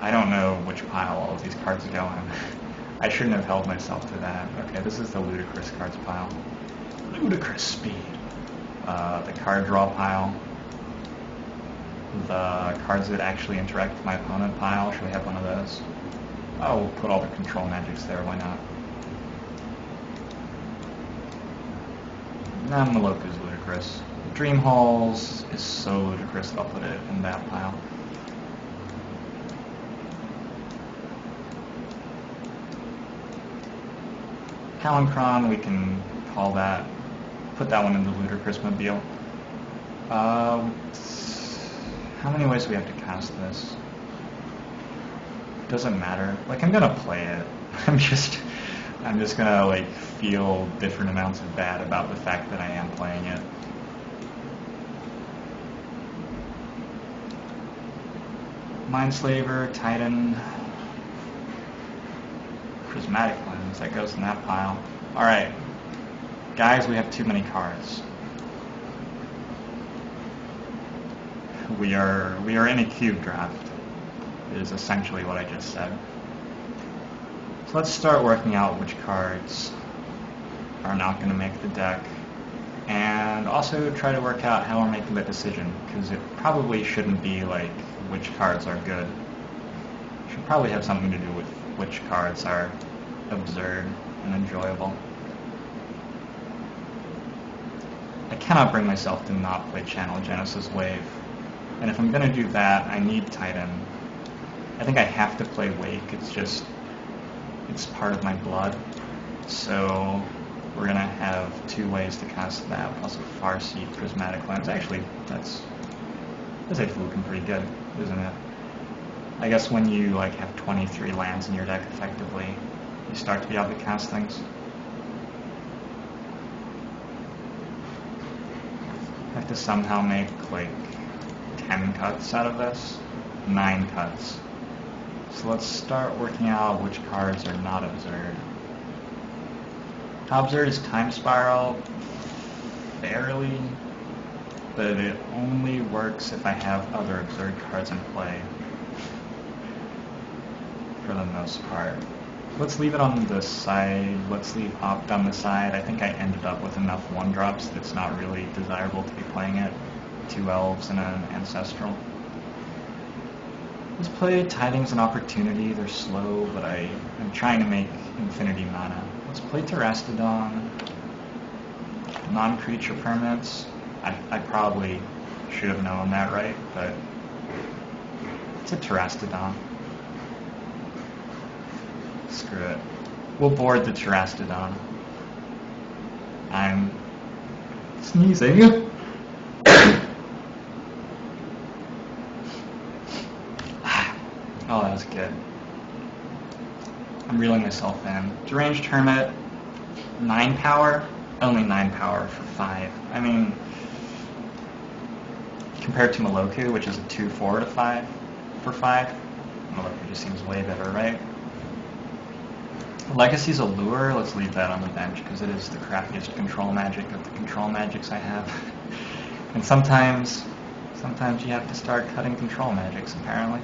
I don't know which pile all of these cards go in. I shouldn't have held myself to that. Okay, this is the ludicrous cards pile. Ludicrous speed. The card draw pile. The cards that actually interact with my opponent pile. Should we have one of those? Oh, we'll put all the control magics there, why not? Nah, Maloka's ludicrous. Dream Halls is so ludicrous that I'll put it in that pile. Palancron, we can call that, put that one in the ludicrous mobile. How many ways do we have to cast this? Doesn't matter. Like, I'm gonna play it. I'm just gonna like feel different amounts of bad about the fact that I am playing it. Mindslaver, Titan, Prismatic Lens, that goes in that pile. Alright, guys, we have too many cards. We are in a cube draft, is essentially what I just said. So let's start working out which cards are not going to make the deck, and also try to work out how we're making the decision, because it probably shouldn't be like which cards are good. It should probably have something to do with which cards are absurd and enjoyable. I cannot bring myself to not play Channel Genesis Wave, and if I'm going to do that, I need Titan. I think I have to play Wake, it's part of my blood, so we're going to have two ways to cast that, plus a Farseed Prismatic Lens. Actually, that's actually looking pretty good, isn't it? I guess when you like have 23 lands in your deck effectively, you start to be able to cast things. I have to somehow make like 10 cuts out of this, 9 cuts. So let's start working out which cards are not absurd. How absurd is Time Spiral? Fairly, but it only works if I have other absurd cards in play, for the most part. Let's leave it on the side. Let's leave Opt on the side. I think I ended up with enough 1-drops that it's not really desirable to be playing it. 2 Elves and an Ancestral. Let's play Tidings and Opportunity. They're slow, but I'm trying to make infinity mana. Let's play Terastodon. Non-creature permanents. I probably should have known that, right? But it's a Terastodon. Screw it. We'll board the Terastodon. I'm sneezing. Oh, that was good. I'm reeling myself in. Deranged Hermit, 9 power? Only 9 power for 5. I mean, compared to Maloku, which is a 2/4 to 5 for 5, Maloku just seems way better, right? Legacy's Allure, let's leave that on the bench, because it is the crappiest control magic of the control magics I have. And sometimes you have to start cutting control magics, apparently.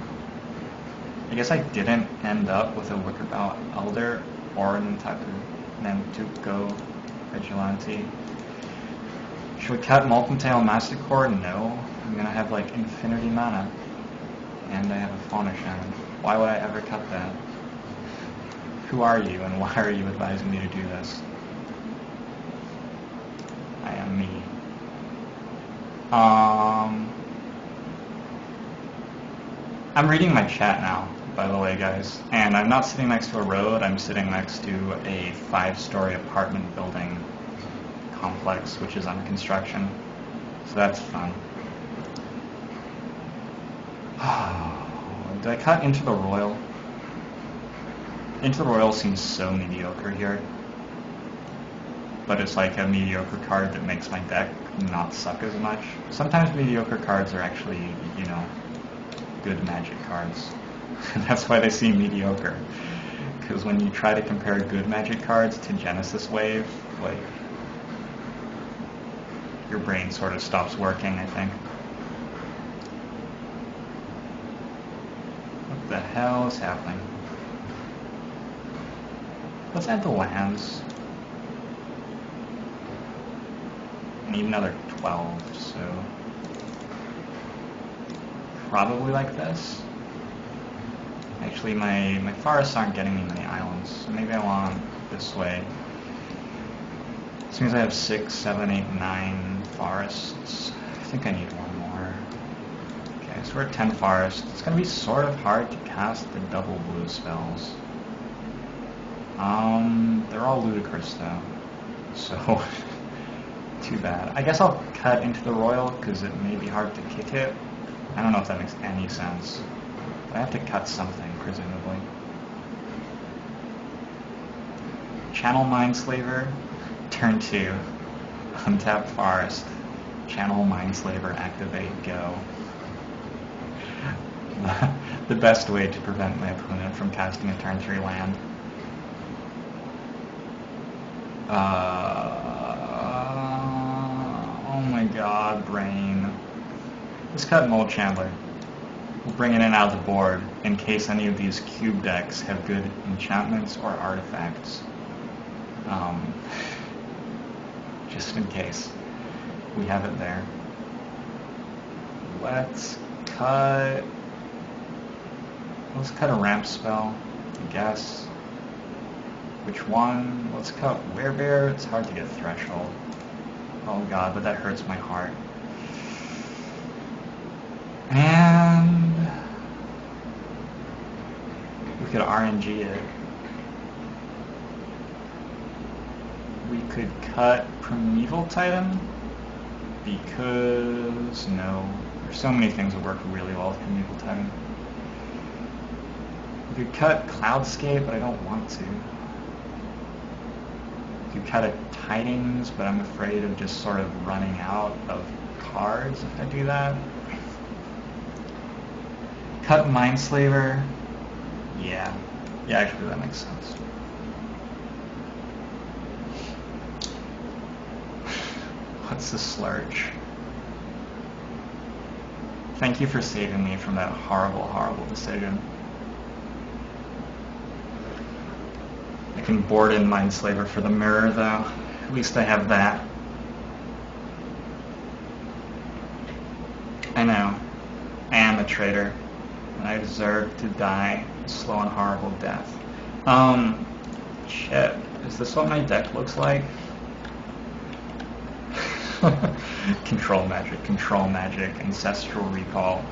I guess I didn't end up with a Wickerbout Elder or a Nantuko Vigilante. Should we cut Molten Tail Masticore? No. I'm gonna have like infinity mana. And I have a Fauna Shaman. Why would I ever cut that? Who are you and why are you advising me to do this? I am me. I'm reading my chat now, by the way, guys, and I'm not sitting next to a road, I'm sitting next to a 5-story apartment building complex, which is under construction, so that's fun. Did I cut Into the Royal? Into the Royal seems so mediocre here, but it's like a mediocre card that makes my deck not suck as much. Sometimes mediocre cards are actually, you know, good Magic cards. That's why they seem mediocre. Because when you try to compare good Magic cards to Genesis Wave, like, your brain sort of stops working, I think. What the hell is happening? Let's add the lands. I need another 12, so probably like this. Actually, my forests aren't getting me many islands, so maybe I want this way. As soon as I have 6, 7, 8, 9 forests, I think I need one more. Okay, so we're at 10 forests. It's going to be sort of hard to cast the double blue spells. They're all ludicrous though, so too bad. I guess I'll cut into the royal because it may be hard to kick it. I don't know if that makes any sense. But I have to cut something, presumably. Channel Mindslaver, turn 2. Untap Forest. Channel Mindslaver, activate, go. The best way to prevent my opponent from casting a turn 3 land. Oh my god, brain. Let's cut Mold Chandler. We'll bring it in out of the board in case any of these cube decks have good enchantments or artifacts. Just in case. We have it there. Let's cut a ramp spell, I guess. Which one? Let's cut Werebear. It's hard to get Threshold. Oh god, but that hurts my heart. And we could RNG it. We could cut Primeval Titan because no, there's so many things that work really well with Primeval Titan. We could cut Cloudscape, but I don't want to. We could cut a Tidings, but I'm afraid of just sort of running out of cards if I do that. Cut Mindslaver. Yeah, actually that makes sense. What's the Slurge? Thank you for saving me from that horrible, horrible decision. I can board in Mindslaver for the mirror though. At least I have that. I know. I am a traitor. And I deserve to die a slow and horrible death. Shit. Is this what my deck looks like? Control magic, Ancestral Recall,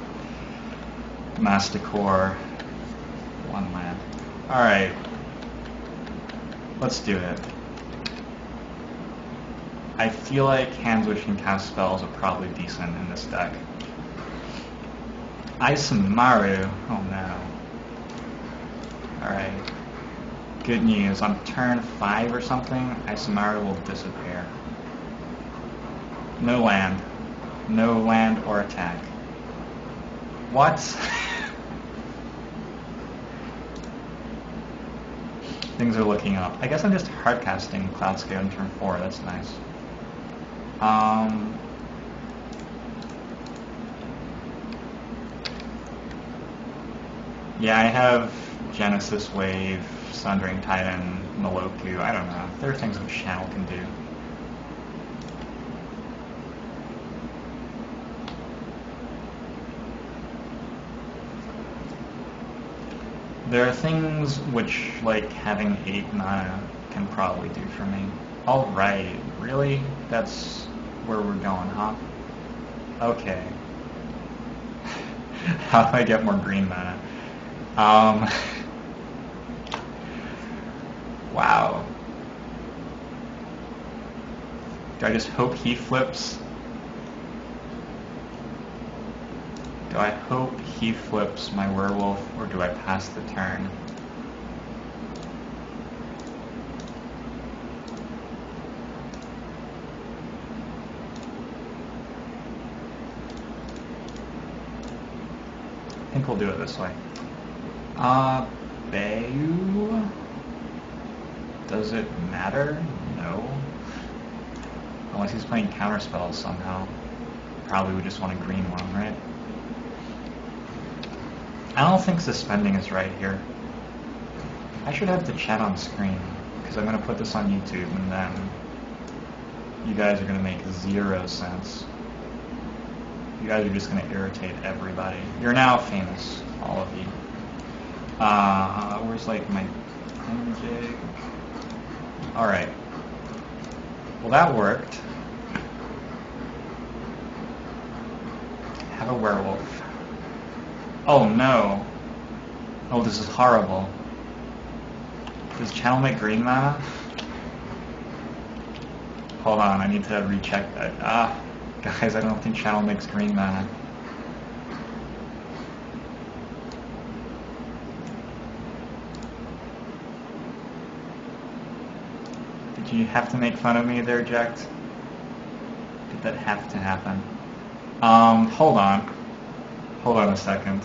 Masticore, 1 land. Alright. Let's do it. I feel like hands which can cast spells are probably decent in this deck. Isamaru. Oh no. Alright. Good news. On turn 5 or something, Isamaru will disappear. No land. No land or attack. What? Things are looking up. I guess I'm just hardcasting Cloudscape on turn 4. That's nice. Yeah, I have Genesis Wave, Sundering Titan, Maloku. I don't know. There are things that Channel can do. There are things which, like, having 8 mana can probably do for me. Alright, really? That's where we're going, huh? Okay. How do I get more green mana? Wow. Do I just hope he flips? Do I hope he flips my werewolf, or do I pass the turn? I think we'll do it this way. Bayu? Does it matter? No. Unless he's playing counter spells somehow. Probably would just want a green one, right? I don't think suspending is right here. I should have the chat on screen, because I'm going to put this on YouTube, and then you guys are going to make 0 sense. You guys are just going to irritate everybody. You're now famous, all of you. Where's like my pen jig? Alright. Well, that worked. Have a werewolf. Oh no. Oh, this is horrible. Does channel make green mana? Hold on, I need to recheck that. Guys, I don't think channel makes green mana. Did you have to make fun of me there, Jax? Did that have to happen? Hold on. Hold on a second.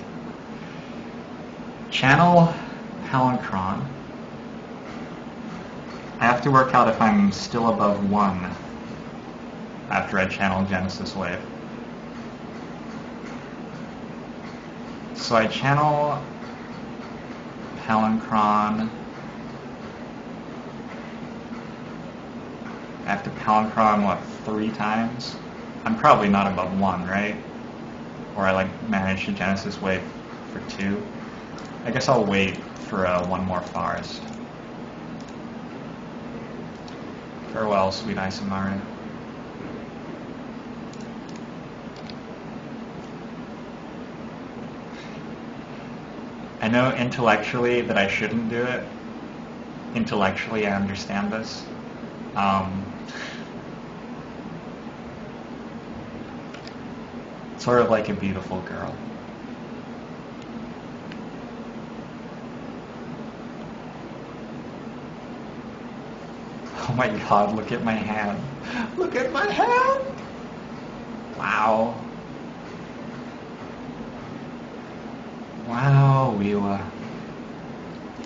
Channel Palinchron. I have to work out if I'm still above 1 after I channel Genesis Wave. So I channel Palinchron. I have to Palinchron, what, 3 times? I'm probably not above 1, right? Or I like manage to Genesis Wave for 2. I guess I'll wait for 1 more forest. Farewell, sweet Isamaru. I know intellectually that I shouldn't do it. Intellectually, I understand this. Sort of like a beautiful girl. Oh my god, look at my hand. Look at my hand! Wow. Wow, Wheela.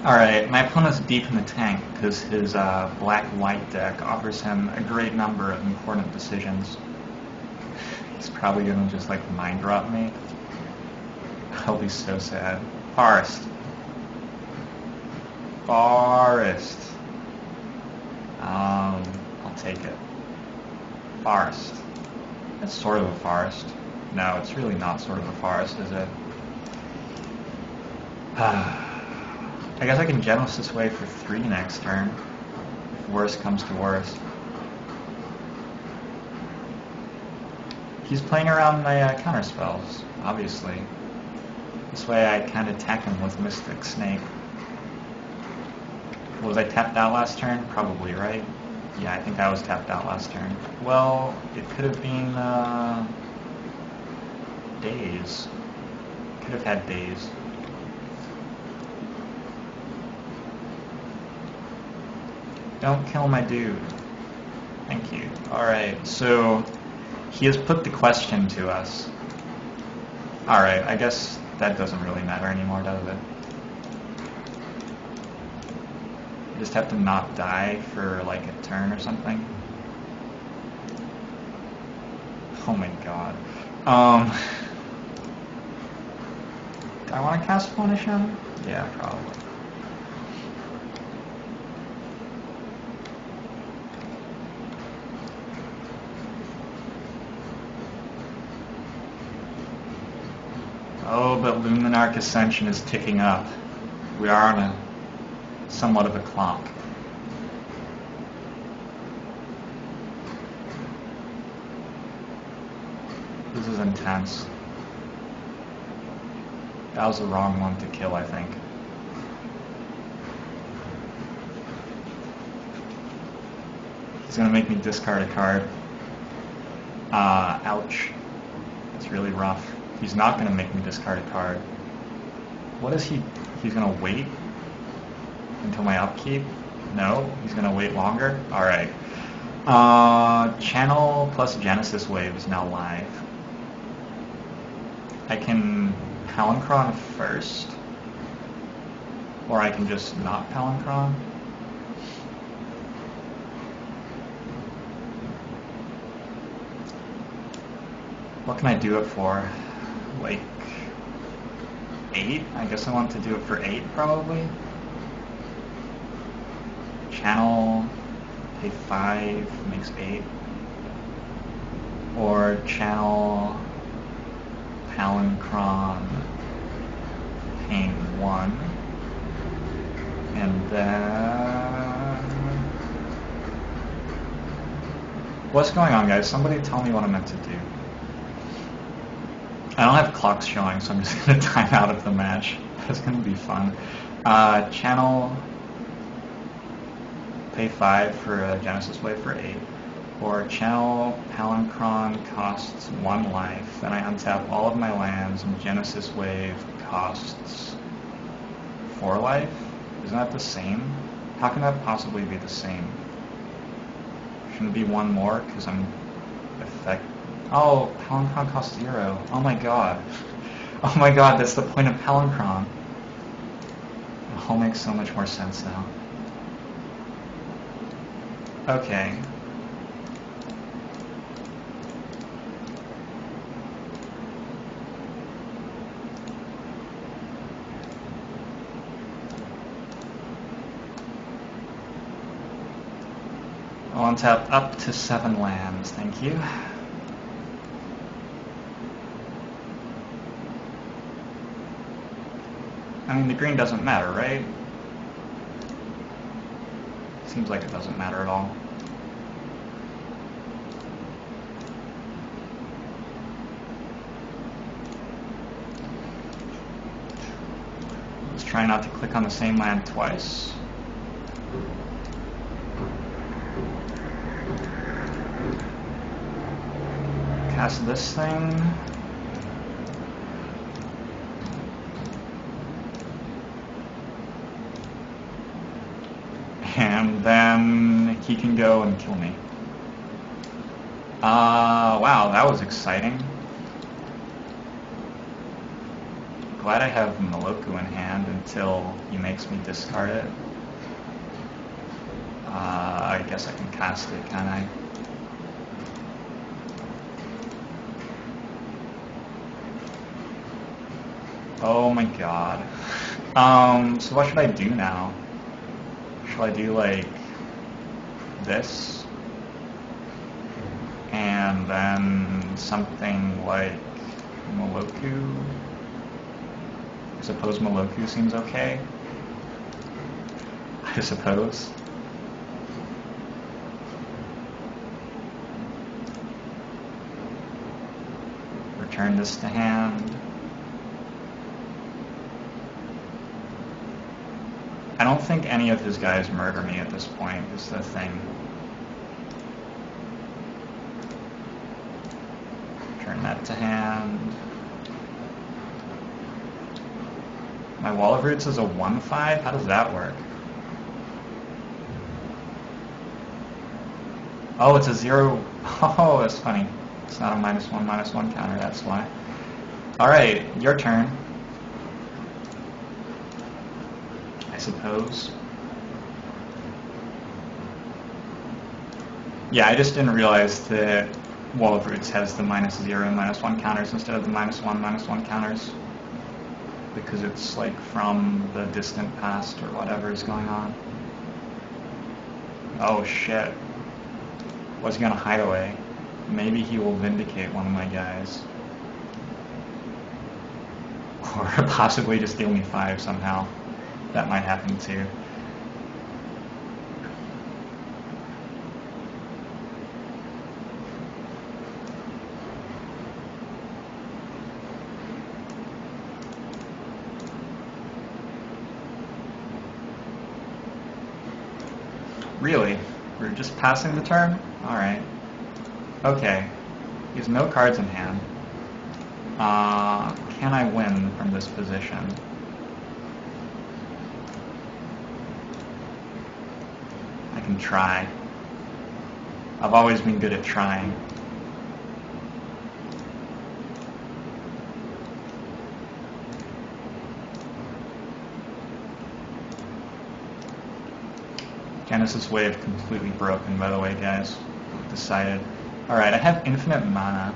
Alright, my opponent's deep in the tank because his black-white deck offers him a great number of important decisions. He's probably gonna just like mind drop me. I'll be so sad. Forest. Forest. I'll take it. Forest. That's sort of a forest. No, it's really not sort of a forest, is it? I guess I can Genesis Wave for 3 next turn, if worst comes to worst. He's playing around my counter spells, obviously. This way I kind of attack him with Mystic Snake. Was I tapped out last turn? Probably, right? Yeah, I think I was tapped out last turn. Well, it could have been days. Could have had days. Don't kill my dude. Thank you. Alright, so he has put the question to us. Alright, I guess that doesn't really matter anymore, does it? You just have to not die for like a turn or something. Oh my god. Do I want to cast Punish him? Yeah, probably. Oh, but Luminarch Ascension is ticking up. We are on a somewhat of a clock. This is intense. That was the wrong one to kill, I think. He's gonna make me discard a card. Ouch. It's really rough. He's not gonna make me discard a card. What is he? He's gonna wait until my upkeep? No? He's gonna wait longer? Alright. Channel plus Genesis Wave is now live. I can Palinchron first, or I can just not Palinchron. What can I do it for? Like, 8? I guess I want to do it for 8 probably. Channel, pay 5, makes 8. Or channel Palancron, paying 1. And then... What's going on, guys? Somebody tell me what I'm meant to do. I don't have clocks showing, so I'm just going to time out of the match. It's going to be fun. Channel, pay 5 for a Genesis Wave for 8. Or channel Palancron costs 1 life. Then I untap all of my lands, and Genesis Wave costs 4 life? Isn't that the same? How can that possibly be the same? Shouldn't it be 1 more, because I'm Oh, Palancron costs 0. Oh my god. Oh my god, that's the point of Palancron. It all makes so much more sense now. Okay. I'll untap up to 7 lands, thank you. I mean, the green doesn't matter, right? Seems like it doesn't matter at all. Let's try not to click on the same land twice. Cast this thing. And then he can go and kill me. Wow, that was exciting. Glad I have Moloku in hand until he makes me discard it. I guess I can cast it, can I? Oh my god. So what should I do now? Shall I do like this? And then something like Moloku? I suppose Moloku seems okay. I suppose. Return this to hand. I don't think any of his guys murder me at this point, is the thing. Turn that to hand. My Wall of Roots is a 1/5? How does that work? Oh, it's a 0. Oh, that's funny. It's not a -1/-1 counter, that's why. Alright, your turn. I suppose. Yeah, I just didn't realize that Wall of Roots has the -0 and -1 counters instead of the -1/-1 counters. Because it's like from the distant past or whatever is going on. Oh shit. What's he gonna hide away? Maybe he will vindicate one of my guys. Or possibly just deal me 5 somehow. That might happen too. Really? We're just passing the turn? Alright. Okay. He has no cards in hand. Can I win from this position? I can try. I've always been good at trying. Genesis Wave completely broken, by the way, guys. Decided. Alright, I have infinite mana.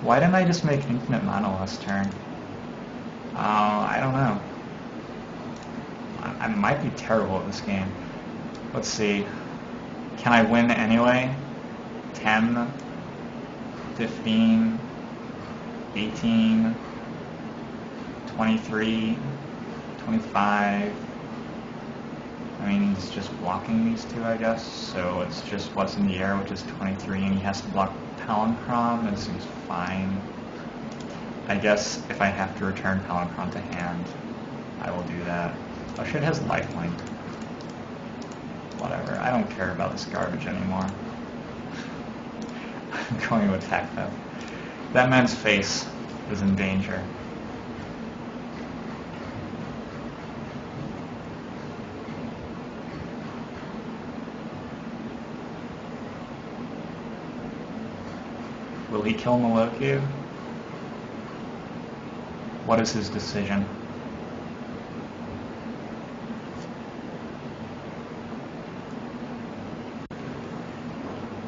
Why didn't I just make infinite mana last turn? I don't know. I might be terrible at this game. Let's see. Can I win anyway? 10, 15, 18, 23, 25. I mean, he's just blocking these two, I guess. So it's just what's in the air, which is 23, and he has to block Palancron. That seems fine. I guess if I have to return Palancron to hand, I will do that. Oh shit, it has lifelink. Whatever, I don't care about this garbage anymore. I'm going to attack them. That man's face is in danger. Will he kill Maloku? What is his decision?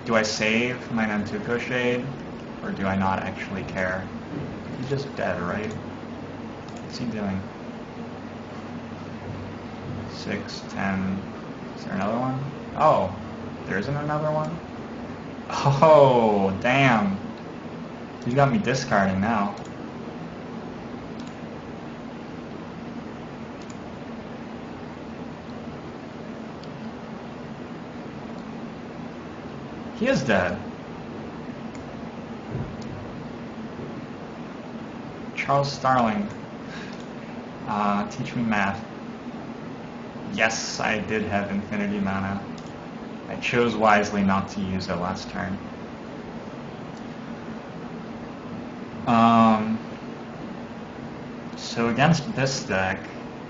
Do I save my Nantuko Shade, or do I not actually care? He's just dead, right? What's he doing? 6, 10... Is there another one? Oh, there isn't another one? Oh, damn. He's got me discarding now. He is dead. Charles Starling. Teach me math. Yes, I did have infinity mana. I chose wisely not to use it last turn. So against this deck,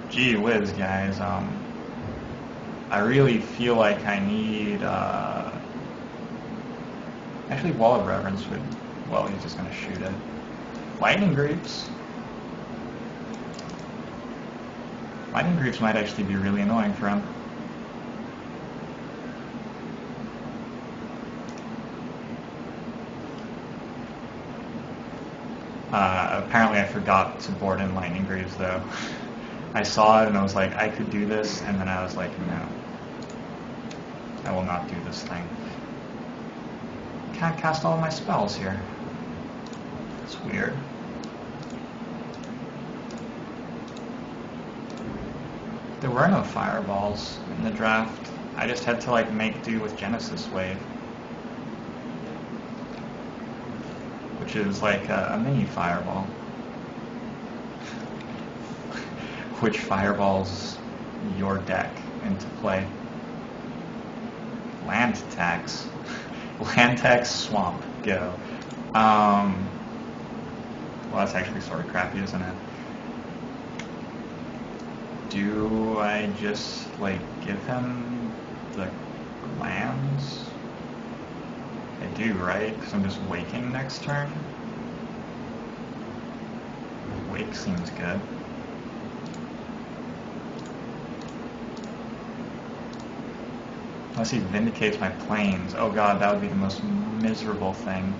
gee whiz, guys, I really feel like I need, actually Wall of Reverence would, well, he's just going to shoot it. Lightning Greaves. Lightning Greaves might actually be really annoying for him. Apparently I forgot to board in Lightning Greaves though. I saw it and I was like, I could do this, and then I was like, no. I will not do this thing. Can't cast all of my spells here. It's weird. There were no fireballs in the draft. I just had to like make do with Genesis Wave. Which is like a mini fireball. Which fireballs your deck into play. Land tax. Land tax, swamp, go. Well, that's actually sort of crappy, isn't it? Do I just, like, give him the lands? I do, right? Because I'm just waking next turn? Wake seems good. Unless he vindicates my planes. Oh god, that would be the most miserable thing.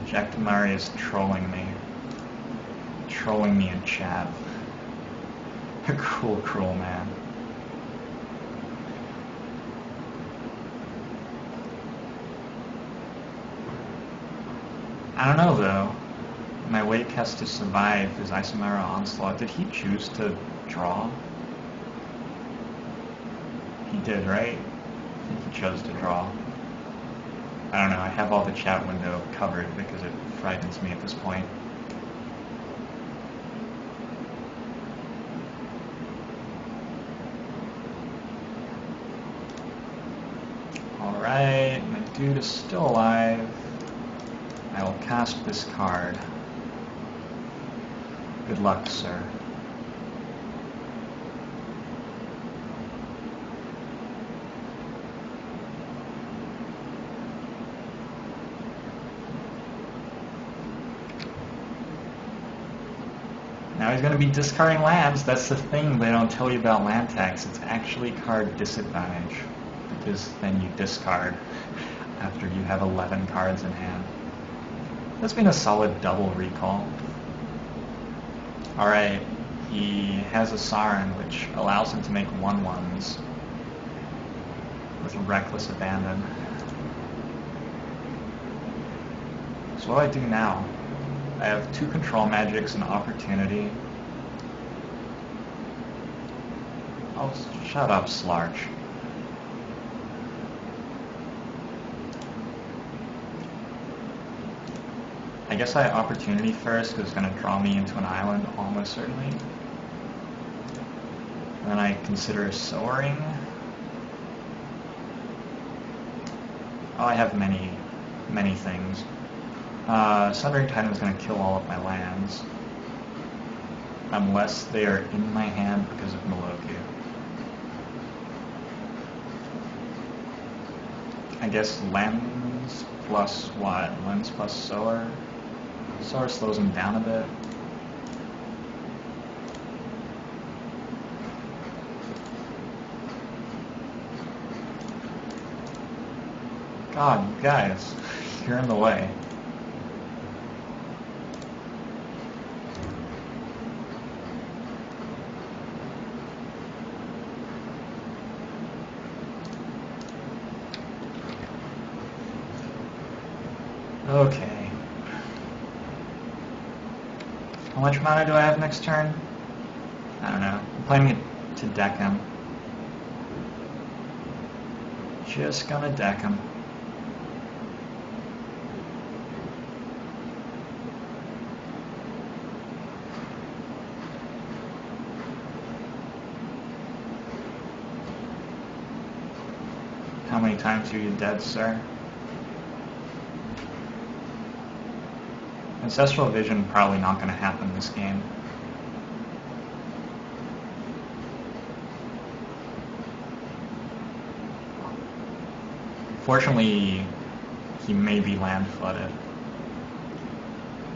Jack Tamari is trolling me. Trolling me in chat. A cruel, cruel man. I don't know though. My wake has to survive his Isomera Onslaught. Did he choose to draw? He did, right? I think he chose to draw. I don't know, I have all the chat window covered because it frightens me at this point. Alright, my dude is still alive. I will cast this card. Good luck, sir. Now he's going to be discarding lands. That's the thing they don't tell you about land tax. It's actually card disadvantage. Because then you discard after you have 11 cards in hand. That's been a solid double recall. Alright, he has a Siren, which allows him to make 1/1s with reckless abandon. So what do I do now? I have 2 control magics and opportunity. Oh, shut up, Slarch. I guess I opportunity first because it's going to draw me into an island almost certainly. And then I consider soaring. Oh, I have many things. Sundering Titan is going to kill all of my lands. Unless they are in my hand because of Moloku. I guess lens plus what? Lens plus soar? Soar slows him down a bit. God, you guys, you're in the way. Okay. How much mana do I have next turn? I don't know. I'm planning it to deck him. Just gonna deck him. How many times are you dead, sir? Ancestral Vision probably not going to happen this game. Fortunately, he may be land flooded.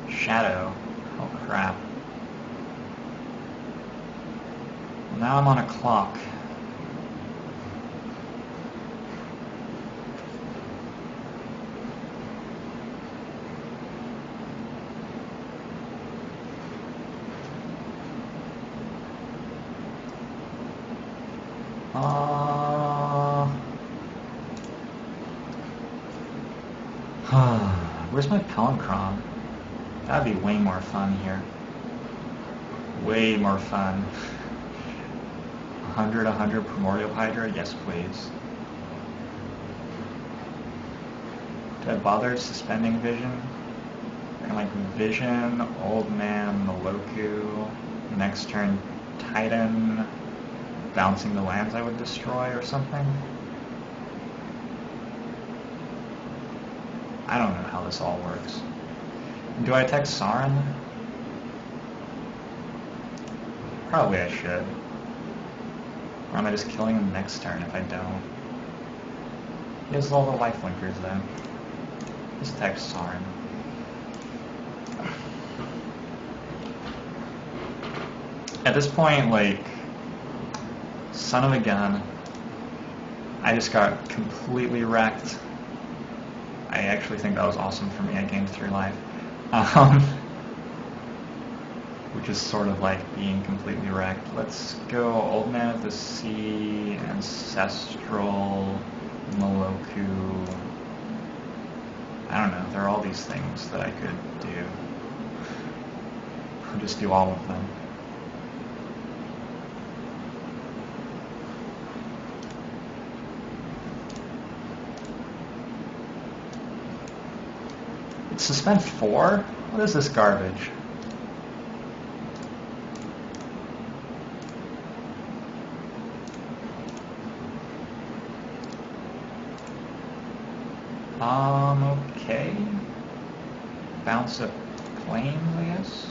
Shadow. Oh crap. Well, now I'm on a clock. Where's my Pelincron? That'd be way more fun here. Way more fun. 100 Primordial Hydra? Yes, please. Do I bother suspending Vision? And like Vision, Old Man, Moloku, next turn Titan, bouncing the lands I would destroy or something? I don't know how this all works. Do I attack Sauron? Probably I should. Or am I just killing him next turn if I don't? He has all the lifelinkers then. Just attack Sauron. At this point, like, son of a gun, I just got completely wrecked. I actually think that was awesome for me. I gained 3 life. Which is sort of like being completely wrecked. Let's go Old Man of the Sea, Ancestral, Moloku. I don't know. There are all these things that I could do. I'll just do all of them. Suspend 4? What is this garbage? Okay. Bounce a plane, I guess?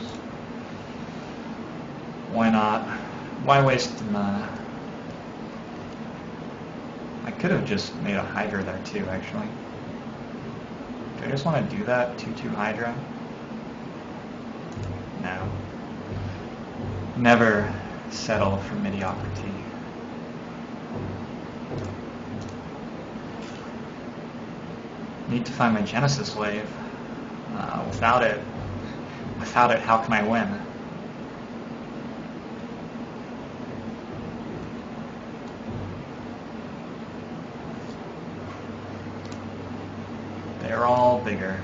Why not? Why waste mana? I could have just made a Hydra there too, actually. Do I just want to do that? 2/2 Hydra? No. Never settle for mediocrity. Need to find my Genesis wave. Without it, how can I win? They're all bigger.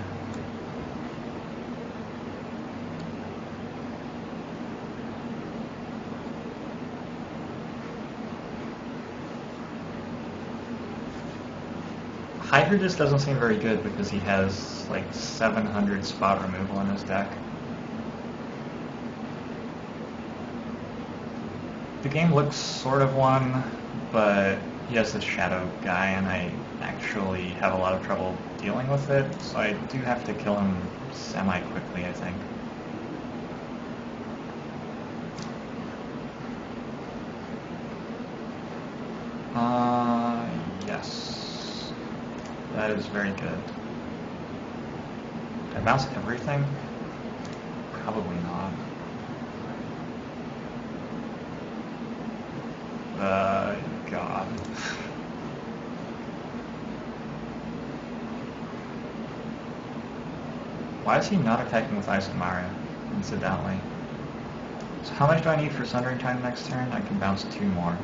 Hydra just doesn't seem very good because he has like 700 spot removal in his deck. The game looks sort of one, but he has this shadow guy and I actually have a lot of trouble dealing with it, so I do have to kill him semi-quickly, I think. Yes. That is very good. Did I bounce everything? Probably not. God. Why is he not attacking with Isomara, incidentally? So how much do I need for Sundering Tide next turn? I can bounce 2 more.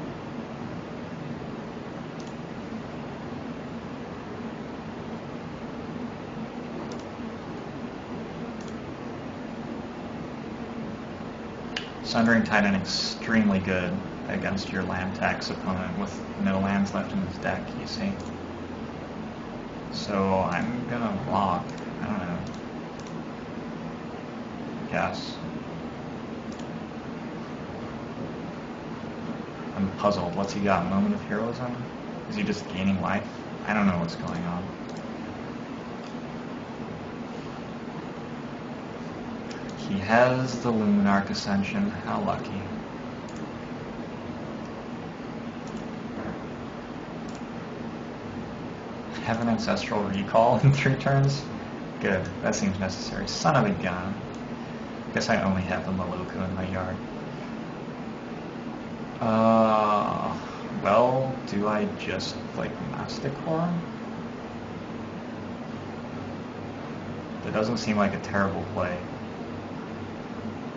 Sundering Titan extremely good against your land tax opponent with no lands left in his deck, you see. So I'm gonna block. I don't know. Guess. I'm puzzled. What's he got? Moment of Heroism? Is he just gaining life? I don't know what's going on. He has the Luminarch Ascension. How lucky. Have an Ancestral Recall in 3 turns? Good. That seems necessary. Son of a gun. Guess I only have the Maloku in my yard. Well, do I just, like, Masticore? That doesn't seem like a terrible play.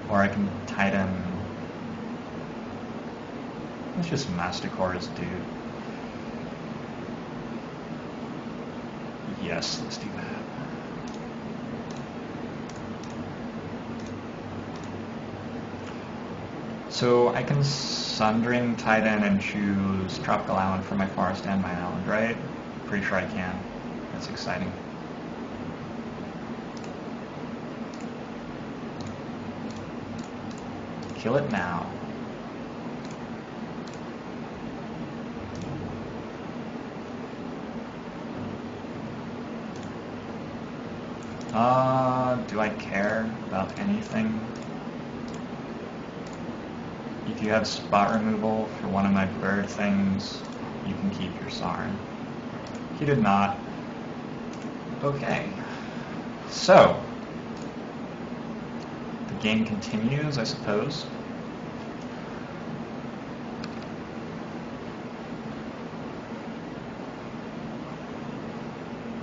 Or I can Titan... Let's just Masticore his dude. Yes, let's do that. So I can Sundering Titan and choose Tropical Island for my forest and my island, right? Pretty sure I can. That's exciting. Kill it now. Do I care about anything? If you have spot removal for one of my bird things, you can keep your Sarn. He did not. Okay. So, the game continues, I suppose.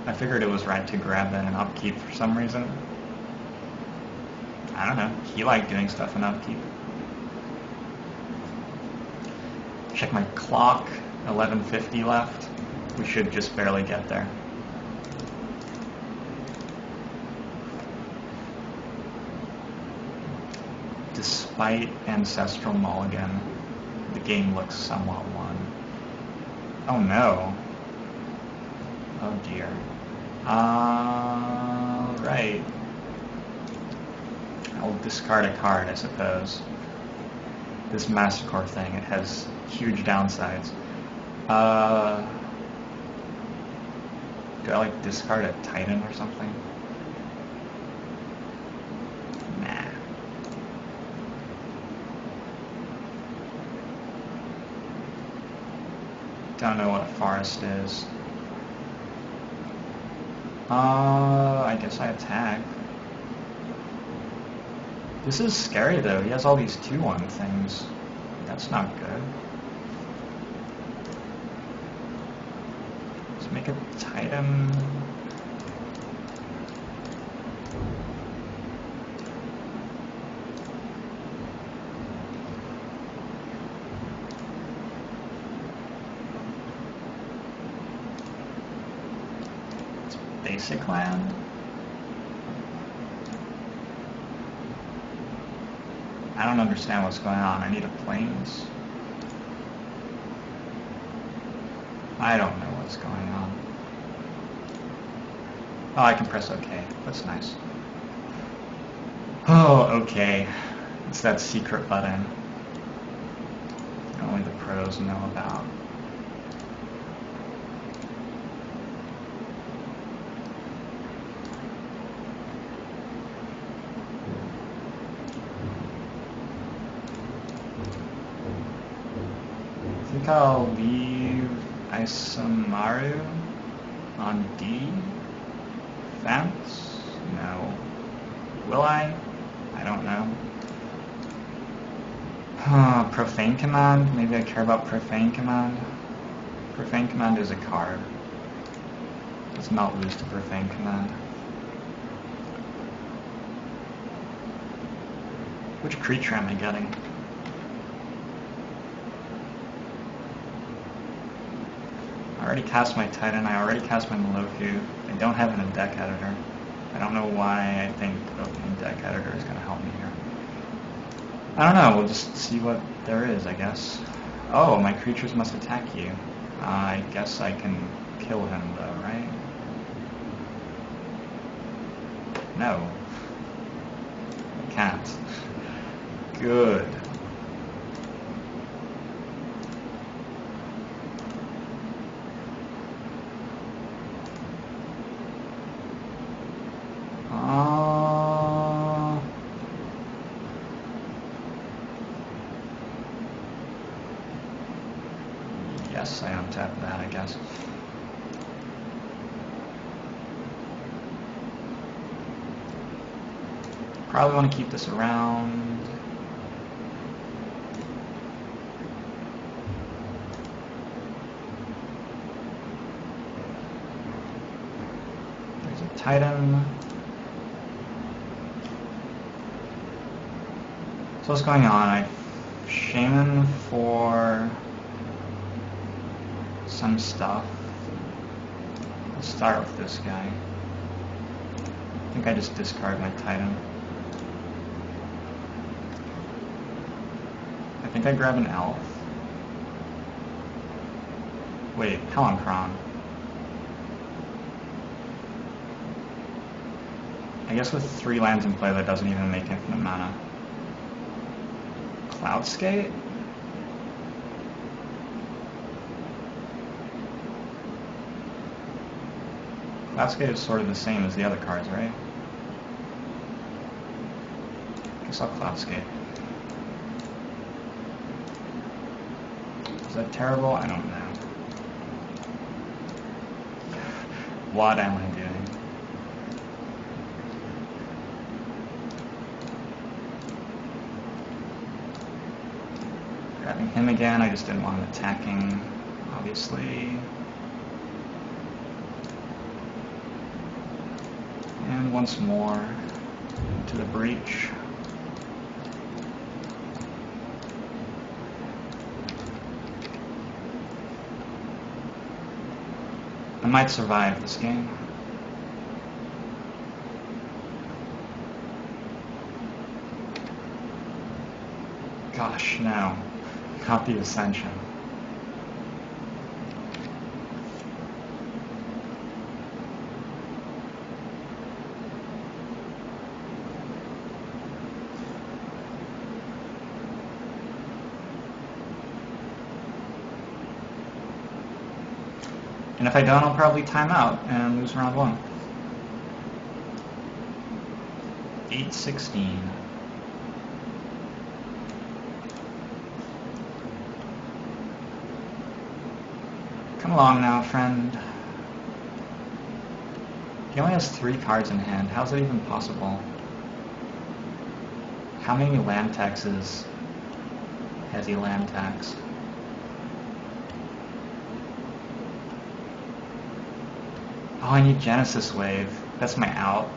I figured it was right to grab that in upkeep for some reason. I don't know. He liked doing stuff in upkeep. Check my clock. 11:50 left. We should just barely get there. Despite Ancestral Mulligan, the game looks somewhat won. Oh no. Oh dear. Right. I'll discard a card, I suppose. This Masticore thing, it has huge downsides. Do I like discard a Titan or something? Nah. Don't know what a forest is. I guess I attack. This is scary though, he has all these 2/1 things. That's not good. Let's make a Titan. basic land? I don't understand what's going on. I need a plains. I don't know what's going on. Oh, I can press OK. That's nice. Oh, OK. It's that secret button that only the pros know about. I think I'll leave Isamaru on D. Fence? No. Will I? I don't know. Profane Command? Maybe I care about Profane Command? Profane Command is a card. Let's not lose to Profane Command. Which creature am I getting? I already cast my Titan, I already cast my Maloku. I don't have an deck editor. I don't know why I think opening deck editor is going to help me here. I don't know, we'll just see what there is, I guess. Oh, my creatures must attack you. I guess I can kill him though, right? No. I can't. Good. Yes, I untap that, I guess. Probably want to keep this around. There's a Titan. So what's going on? I shaman for some stuff. Let's start with this guy. I think I just discard my Titan. I think I grab an elf. Wait, Helenkron. I guess with 3 lands in play that doesn't even make infinite mana. Cloudskate? Cloudskate is sort of the same as the other cards, right? Guess I'll Cloudskate. Is that terrible? I don't know. What am I doing? Grabbing him again, I just didn't want him attacking, obviously. And once more, into the breach. I might survive this game. Gosh, no. Not the Ascension. And if I don't, I'll probably time out and lose round 1. 8-16. Come along now, friend. He only has 3 cards in hand. How's that even possible? How many land taxes has he land taxed? Oh, I need Genesis Wave. That's my out.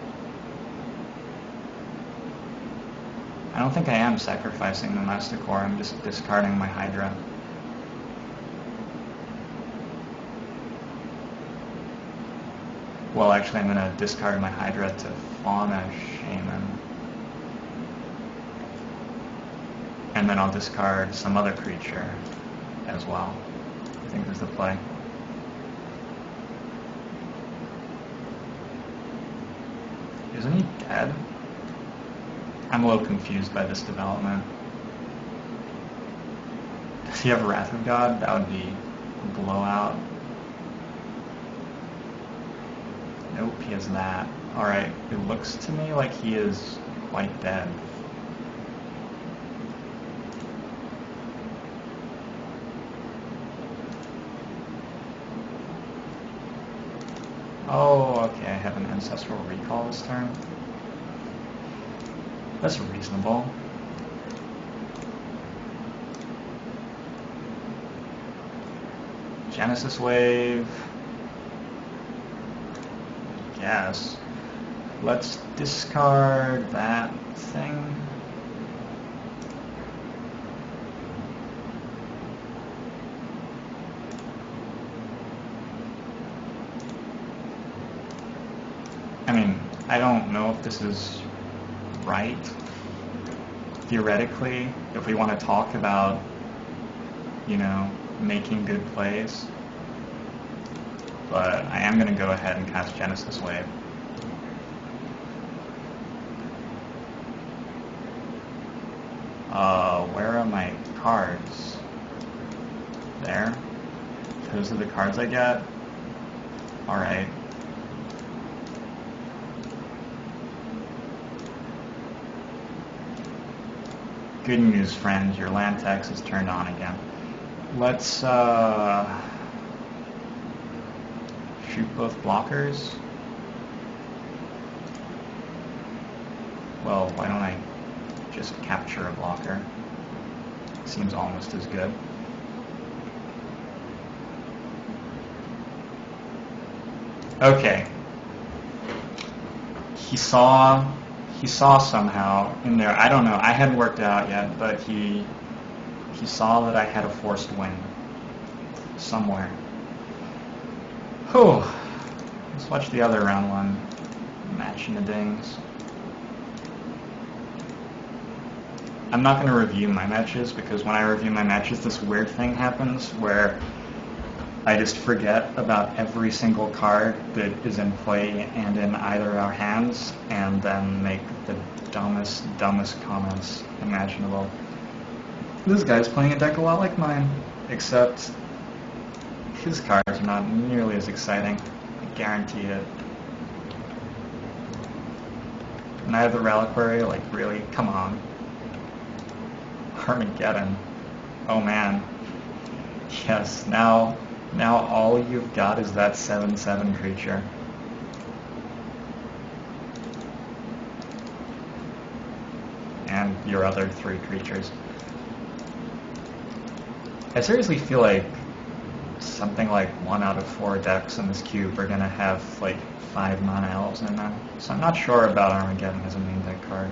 I don't think I am sacrificing the Masticore. I'm just discarding my Hydra. Well, actually, I'm going to discard my Hydra to Fauna Shaman. And then I'll discard some other creature as well. I think there's the play. Isn't he dead? I'm a little confused by this development. Does he have Wrath of God? That would be a blowout. Nope, he has that. Alright, it looks to me like he is quite dead. Oh, okay, I have an Ancestral Recall this turn. That's reasonable. Genesis Wave. Yes. Let's discard that thing. I mean, I don't know if this is right. Theoretically, if we want to talk about, you know, making good plays. But I am going to go ahead and cast Genesis Wave. Where are my cards? There. Those are the cards I get? Alright. Good news, friends. Your land tax is turned on again. Let's shoot both blockers. Well, why don't I just capture a blocker? Seems almost as good. Okay. He saw somehow in there, I don't know, I hadn't worked it out yet, but he saw that I had a forced win somewhere. Whew. Let's watch the other round one. Matching the dings. I'm not going to review my matches because when I review my matches, this weird thing happens where I just forget about every single card that is in play and in either our hands, and then make the dumbest comments imaginable. This guy's playing a deck a lot like mine, except his cards are not nearly as exciting. I guarantee it. And I have the Reliquary, like really, come on. Armageddon. Oh man. Yes, now all you've got is that 7/7 creature. And your other 3 creatures. I seriously feel like something like 1 out of 4 decks in this cube are gonna have like 5 mana elves in them. So I'm not sure about Armageddon as a main deck card.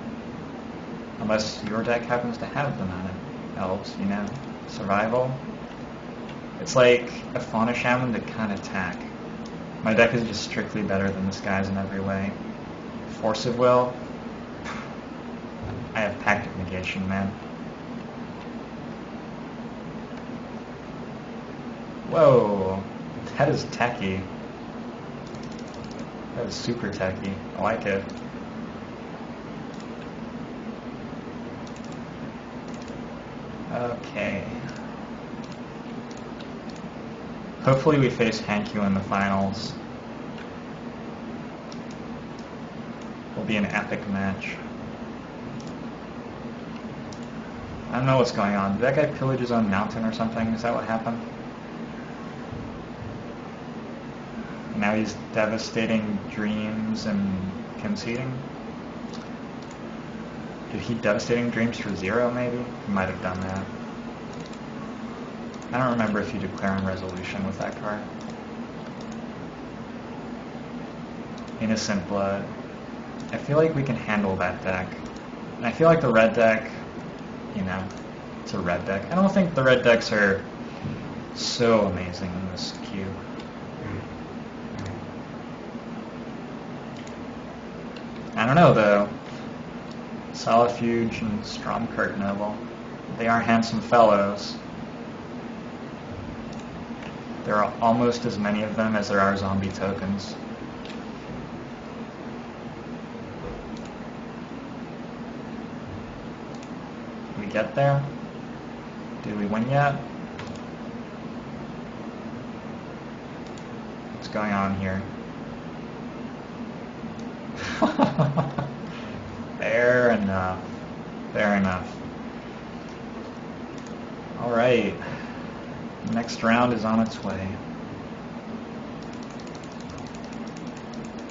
Unless your deck happens to have the mana elves, you know? Survival. It's like a Fauna Shaman that can't attack. My deck is just strictly better than this guy's in every way. Force of Will. I have Pact of Negation, man. Whoa, that is techy. That is super techy. I like it. Okay. Hopefully we face Hankyu in the finals. It'll be an epic match. I don't know what's going on. Did that guy pillage his own mountain or something? Is that what happened? Now he's devastating Dreams and conceding? Did he devastating Dreams for 0 maybe? He might have done that. I don't remember if you declare in Resolution with that card. Innocent Blood. I feel like we can handle that deck. And I feel like the red deck, you know, it's a red deck. I don't think the red decks are so amazing in this queue. I don't know though. Solifuge and Stromkirknoble. They are handsome fellows. There are almost as many of them as there are zombie tokens. Did we get there? Did we win yet? What's going on here? Fair enough. Fair enough. Alright. Next round is on its way.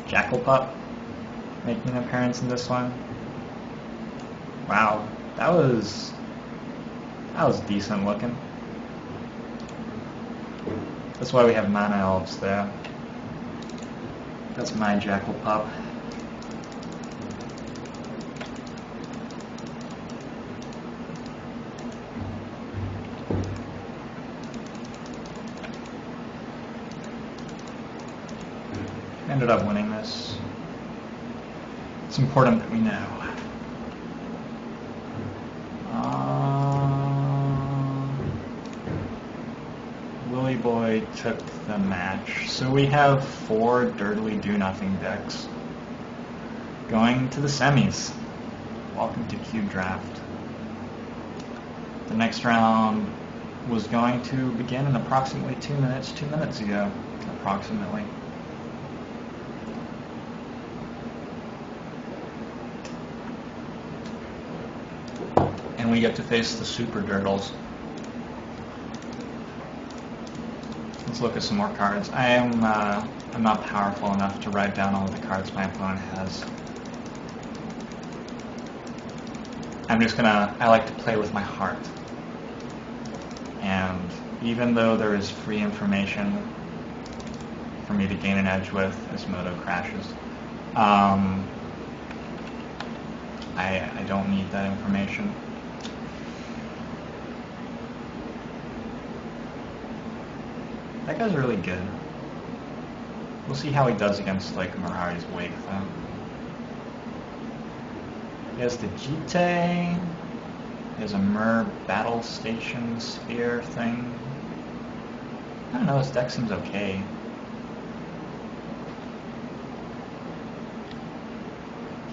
Jackal Pup making an appearance in this one. Wow, that was decent looking. That's why we have mana elves there. That's my Jackal Pup. Ended up winning this. It's important that we know. Willy Boy took the match. So we have 4 dirtily do-nothing decks going to the semis. Welcome to Cube Draft. The next round was going to begin in approximately 2 minutes ago, approximately. And we get to face the Super Dirtles. Let's look at some more cards. I'm not powerful enough to write down all of the cards my opponent has. I like to play with my heart. And even though there is free information for me to gain an edge with as MODO crashes, I don't need that information. That guy's really good. We'll see how he does against, like, Mirari's Wake, though. He has the Jite. He has a Mer Battle Station Sphere thing. I don't know, his deck seems okay.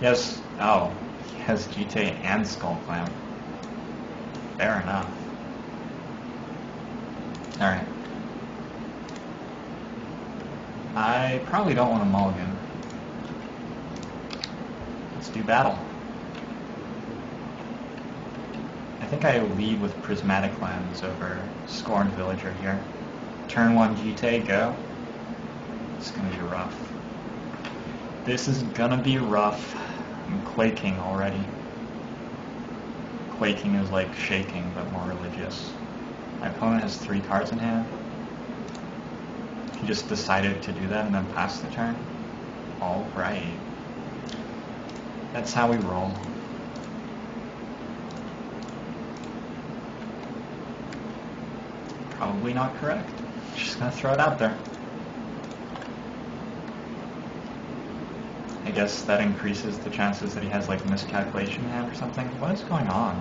He has Jite and Skull Clamp. Fair enough. Alright. I probably don't want to mulligan. Let's do battle. I think I lead with Prismatic Lens over Scorned Villager here. Turn 1 Jite, go. It's gonna be rough. This is gonna be rough. I'm quaking already. Quaking is like shaking, but more religious. My opponent has 3 cards in hand. He just decided to do that and then pass the turn. Alright. That's how we roll. Probably not correct. Just gonna throw it out there. I guess that increases the chances that he has like miscalculation in hand or something. What is going on?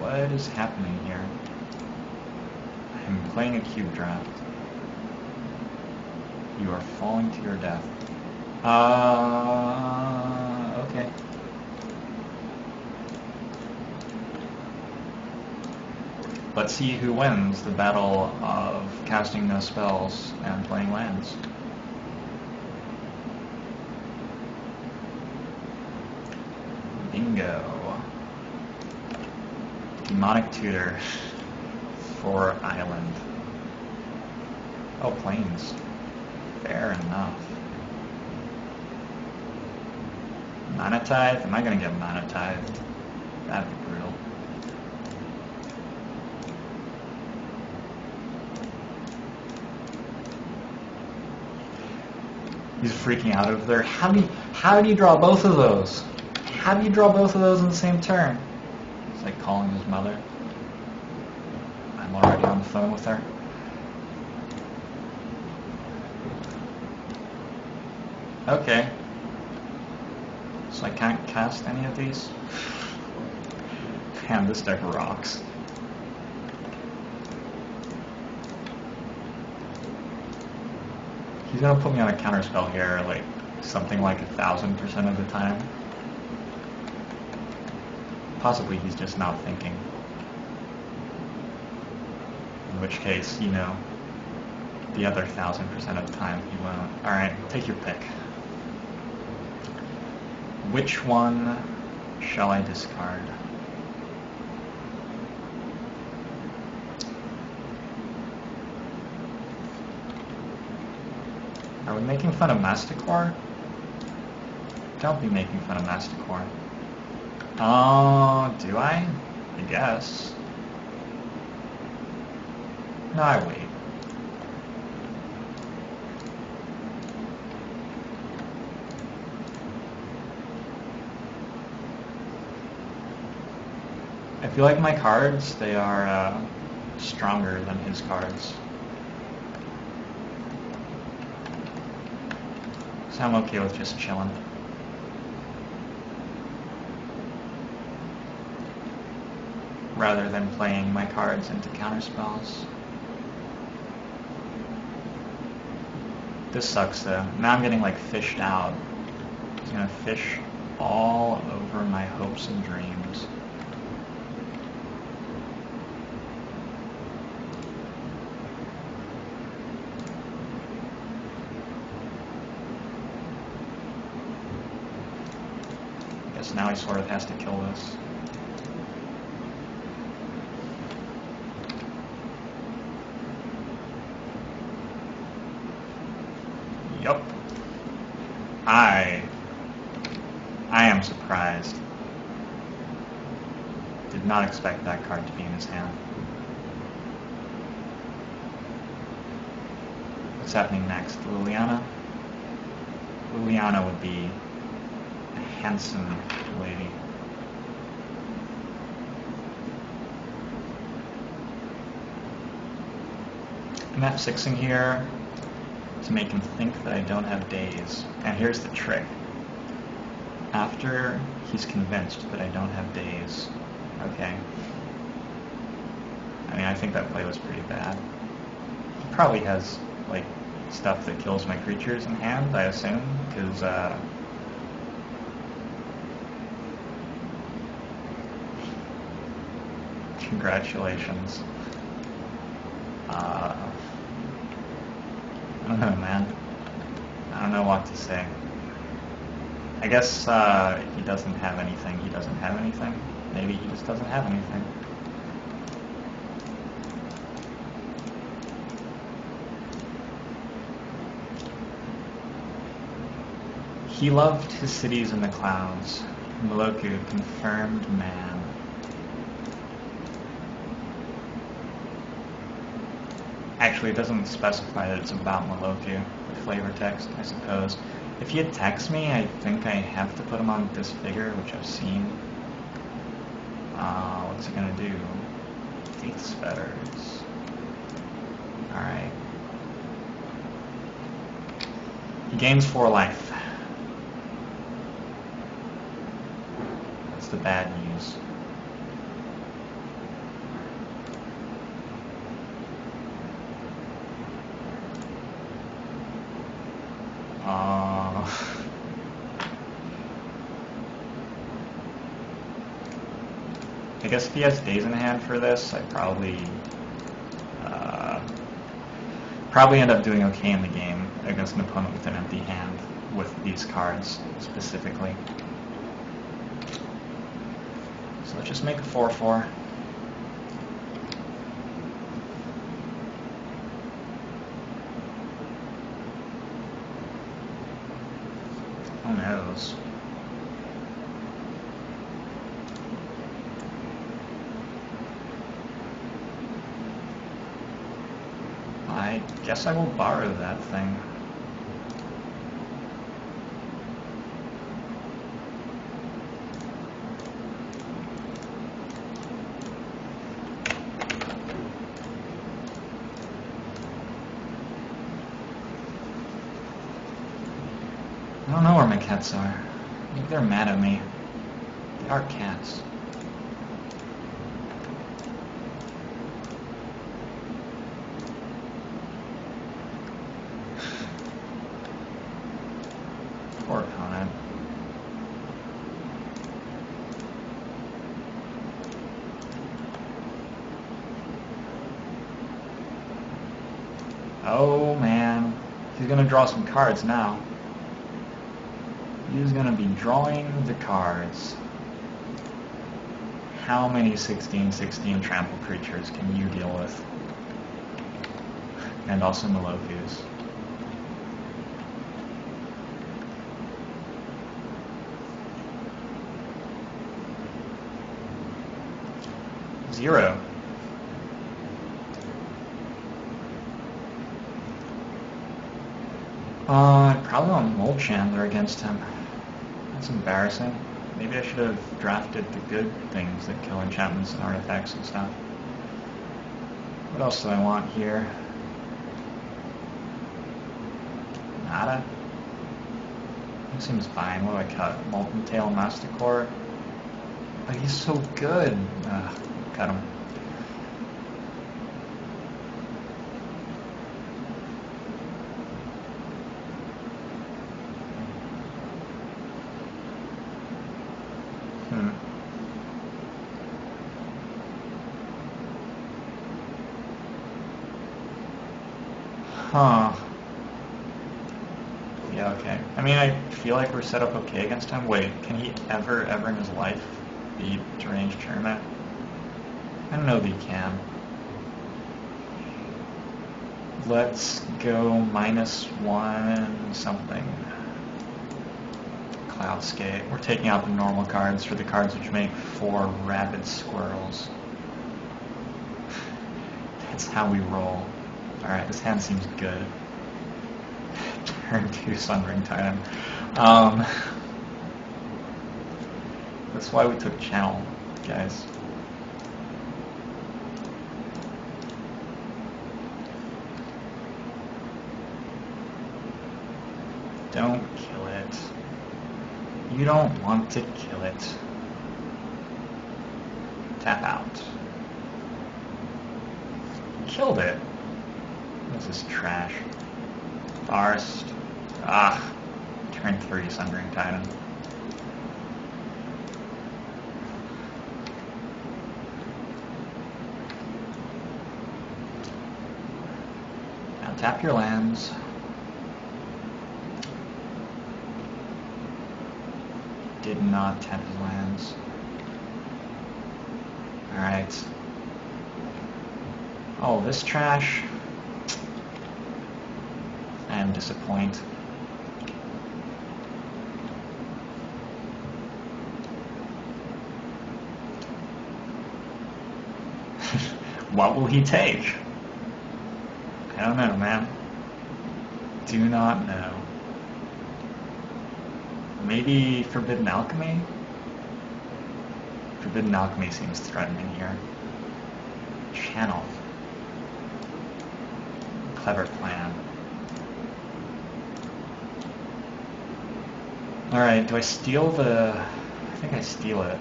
What is happening here? I'm playing a cube draft. You are falling to your death. Okay. Let's see who wins the battle of casting no spells and playing lands. Bingo. Demonic Tutor for Island. Oh, plains. Fair enough. Mana Tithe? Am I going to get Mana Tithed? That'd be brutal. He's freaking out over there. How do you draw both of those? How do you draw both of those in the same turn? It's like calling his mother. I'm already on the phone with her. Okay. So I can't cast any of these? Man, this deck rocks. He's gonna put me on a counterspell here, like, something like 1,000% of the time. Possibly he's just not thinking. In which case, you know, the other 1,000% of the time he won't. Alright, take your pick. Which one shall I discard? Are we making fun of Masticore? Don't be making fun of Masticore. Oh, do I? I guess. No, I wait. I feel like my cards, they are stronger than his cards. So I'm okay with just chilling. Rather than playing my cards into counterspells. This sucks though. Now I'm getting like fished out. He's gonna fish all over my hopes and dreams. I guess now he sort of has to kill this. Yup. I am surprised. Did not expect that card to be in his hand. What's happening next? Liliana? Liliana would be a handsome lady. I'm F6ing here to make him think that I don't have days. And here's the trick. After he's convinced that I don't have days, okay. I mean, I think that play was pretty bad. He probably has, like, stuff that kills my creatures in hand, I assume, because, congratulations. I don't know, man. I don't know what to say. I guess he doesn't have anything. He doesn't have anything. Maybe he just doesn't have anything. He loved his cities in the clouds. Moloku, confirmed man. Actually, it doesn't specify that it's about Moloku, the flavor text, I suppose. If he attacks me, I think I have to put him on Disfigure, which I've seen. What's he gonna do? Faith's Fetters. Alright. He gains 4 life. That's the bad news. I guess if he has days in hand for this, I'd probably end up doing okay in the game against an opponent with an empty hand with these cards specifically. So let's just make a 4/4. Who knows? I guess I will borrow that thing. cats are. Maybe they're mad at me. They are cats. Poor opponent. Oh man, he's gonna draw some cards now. He's gonna be drawing the cards. How many 16/16 trample creatures can you deal with? And also Malokus. Zero. I probably want Mold Chandler against him. That's embarrassing. Maybe I should have drafted the good things that kill enchantments and artifacts and stuff. What else do I want here? Nada? That seems fine. What do I cut? Molten Tail Masticore? But he's so good. Ugh, cut him. Huh. Yeah, okay. I mean, I feel like we're set up okay against him. Wait, can he ever in his life beat Deranged Hermit? I don't know that he can. Let's go -1 something. Cloudscape. We're taking out the normal cards for the cards which make 4 rabid squirrels. That's how we roll. Alright, this hand seems good. Turn 2 Sundering Titan. That's why we took Channel, guys. Don't kill it. You don't want to kill it. Tap out. Killed it. This is trash. Forest. Turn 3 Sundering Titan. Now tap your lands. Did not tap his lands. Alright. Oh, this trash. I am disappointed. What will he take? I don't know, man. Do not know. Maybe Forbidden Alchemy? Forbidden Alchemy seems threatening here. Channel. Clever plan. Alright, do I steal the... I think I steal it.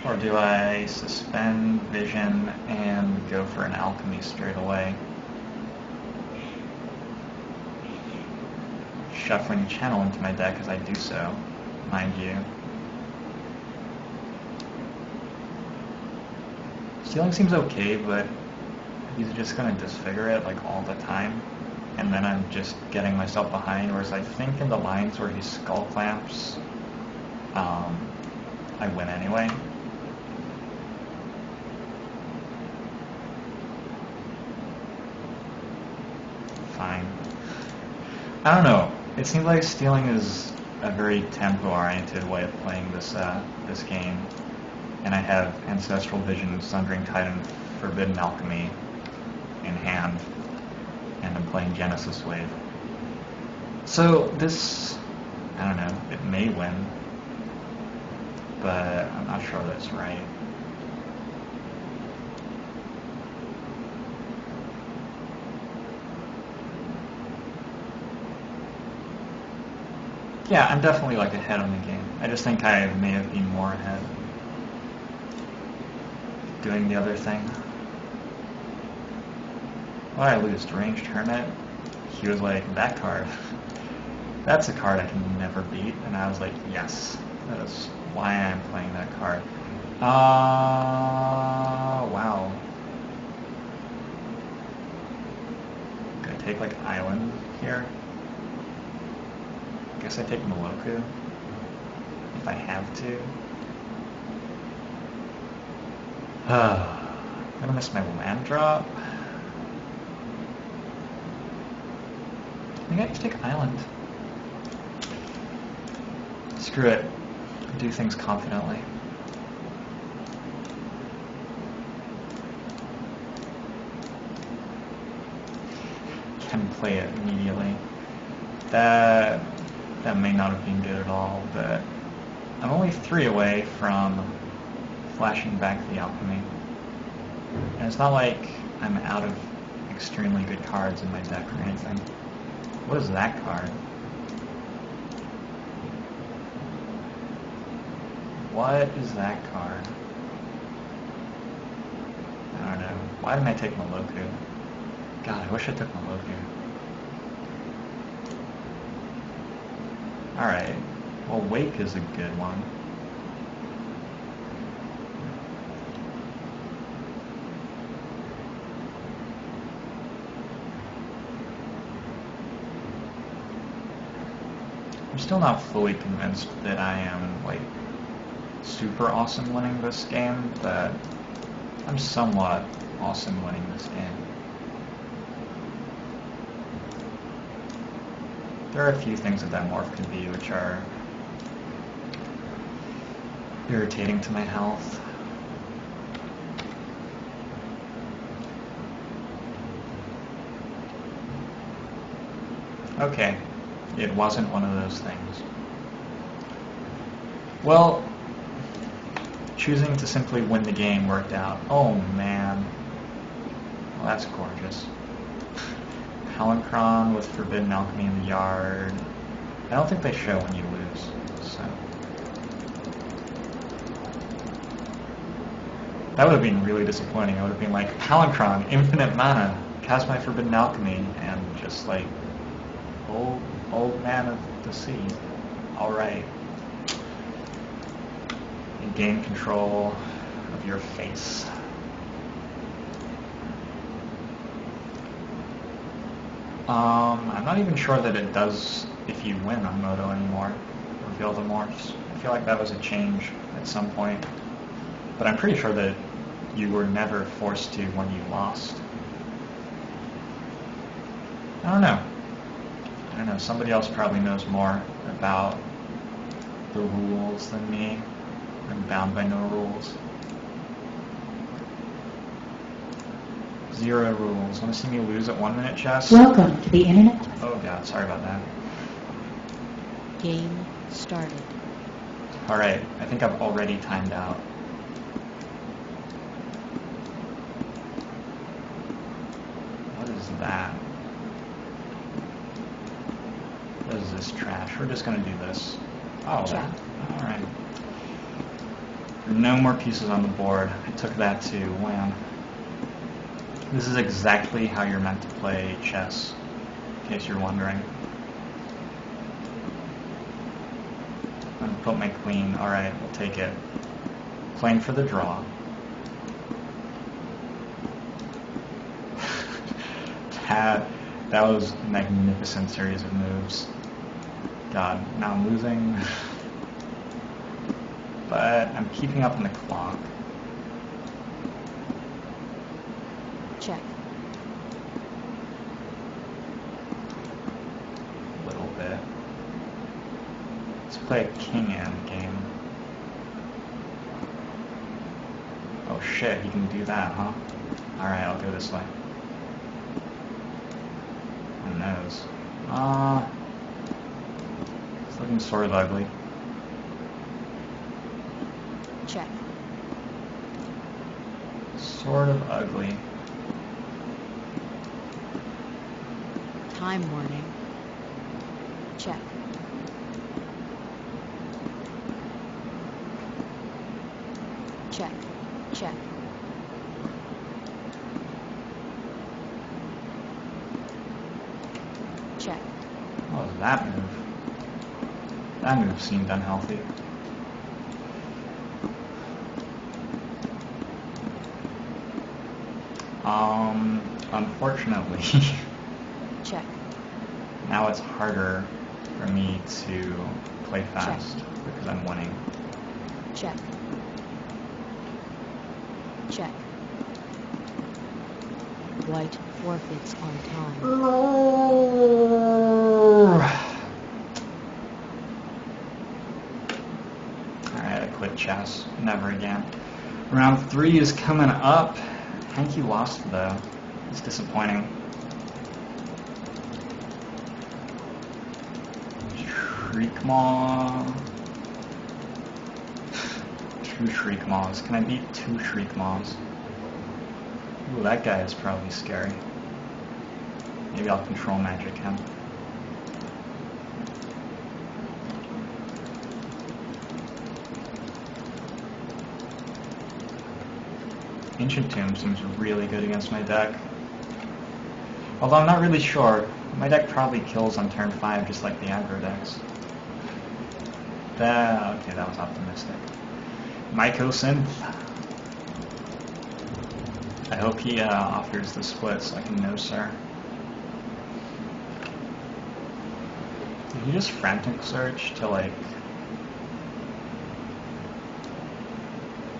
Or do I suspend Vision and go for an Alchemy straight away? Shuffling Channel into my deck as I do so, mind you. Stealing seems okay, but he's just going to disfigure it like all the time. And then I'm just getting myself behind, whereas I think in the lines where he Skull Clamps, I win anyway. Fine. I don't know. It seems like stealing is a very tempo-oriented way of playing this this game. And I have Ancestral Vision, Sundering Titan, Forbidden Alchemy in hand. And I'm playing Genesis Wave. So this, I don't know, it may win, but I'm not sure that's right. Yeah, I'm definitely like ahead on the game. I just think I may have been more ahead doing the other thing. What did I lose? Deranged Hermit? He was like, that card. That's a card I can never beat. And I was like, yes. That is why I'm playing that card. Wow. Could I take like Island here? I guess I take Moloku. If I have to. I'm gonna miss my land drop. I think I just take Island. Screw it. Do things confidently. Can play it immediately. That may not have been good at all, but I'm only 3 away from flashing back the alchemy. And it's not like I'm out of extremely good cards in my deck or anything. What is that card? What is that card? I don't know. Why didn't I take Moloku? God, I wish I took Moloku. Alright. Well, Wake is a good one. I'm still not fully convinced that I am, like, super awesome winning this game, but I'm somewhat awesome winning this game. There are a few things that morph can be which are irritating to my health. Okay, it wasn't one of those things. Well, choosing to simply win the game worked out. Oh man. Well, that's gorgeous. Palinchron with Forbidden Alchemy in the yard. I don't think they show when you lose, so. That would have been really disappointing. I would have been like, Palinchron, infinite mana, cast my Forbidden Alchemy, and just like, old man of the sea. Alright. You gain control of your face. I'm not even sure that it does if you win on MODO anymore. Reveal the morphs. I feel like that was a change at some point. But I'm pretty sure that you were never forced to when you lost. I don't know. Somebody else probably knows more about the rules than me. I'm bound by no rules. 0 rules. Want to see me lose at 1 minute chess? Welcome to the internet. Oh god, sorry about that. Game started. Alright, I think I've already timed out. What is that? What is this trash? We're just gonna do this. Oh, alright. No more pieces on the board. I took that too. Wham. This is exactly how you're meant to play chess, in case you're wondering. I'm gonna put my queen. Alright, we'll take it. Playing for the draw. That was a magnificent series of moves. God, now I'm losing. But I'm keeping up on the clock. Check. A little bit. Let's play a king end game. Oh shit, he can do that, huh? Alright, I'll go this way. Who knows? It's looking sort of ugly. Check. Sort of ugly. Time warning. Check. Check. Check. Check. What was that move? That move seemed unhealthy. Unfortunately, Check. now it's harder for me to play fast because I'm winning. Check. Check. White forfeits on time. Alright, I quit chess. Never again. Round 3 is coming up. Hanky lost though. It's disappointing. Shriekmaw. Two Shriekmaws. Can I beat 2 Shriekmaws? Ooh, that guy is probably scary. Maybe I'll control magic him. Ancient Tomb seems really good against my deck. Although I'm not really sure. My deck probably kills on turn 5 just like the aggro decks. Okay, that was optimistic. Mycosynth. I hope he offers the split so I can no sir. Did he just frantic search to like...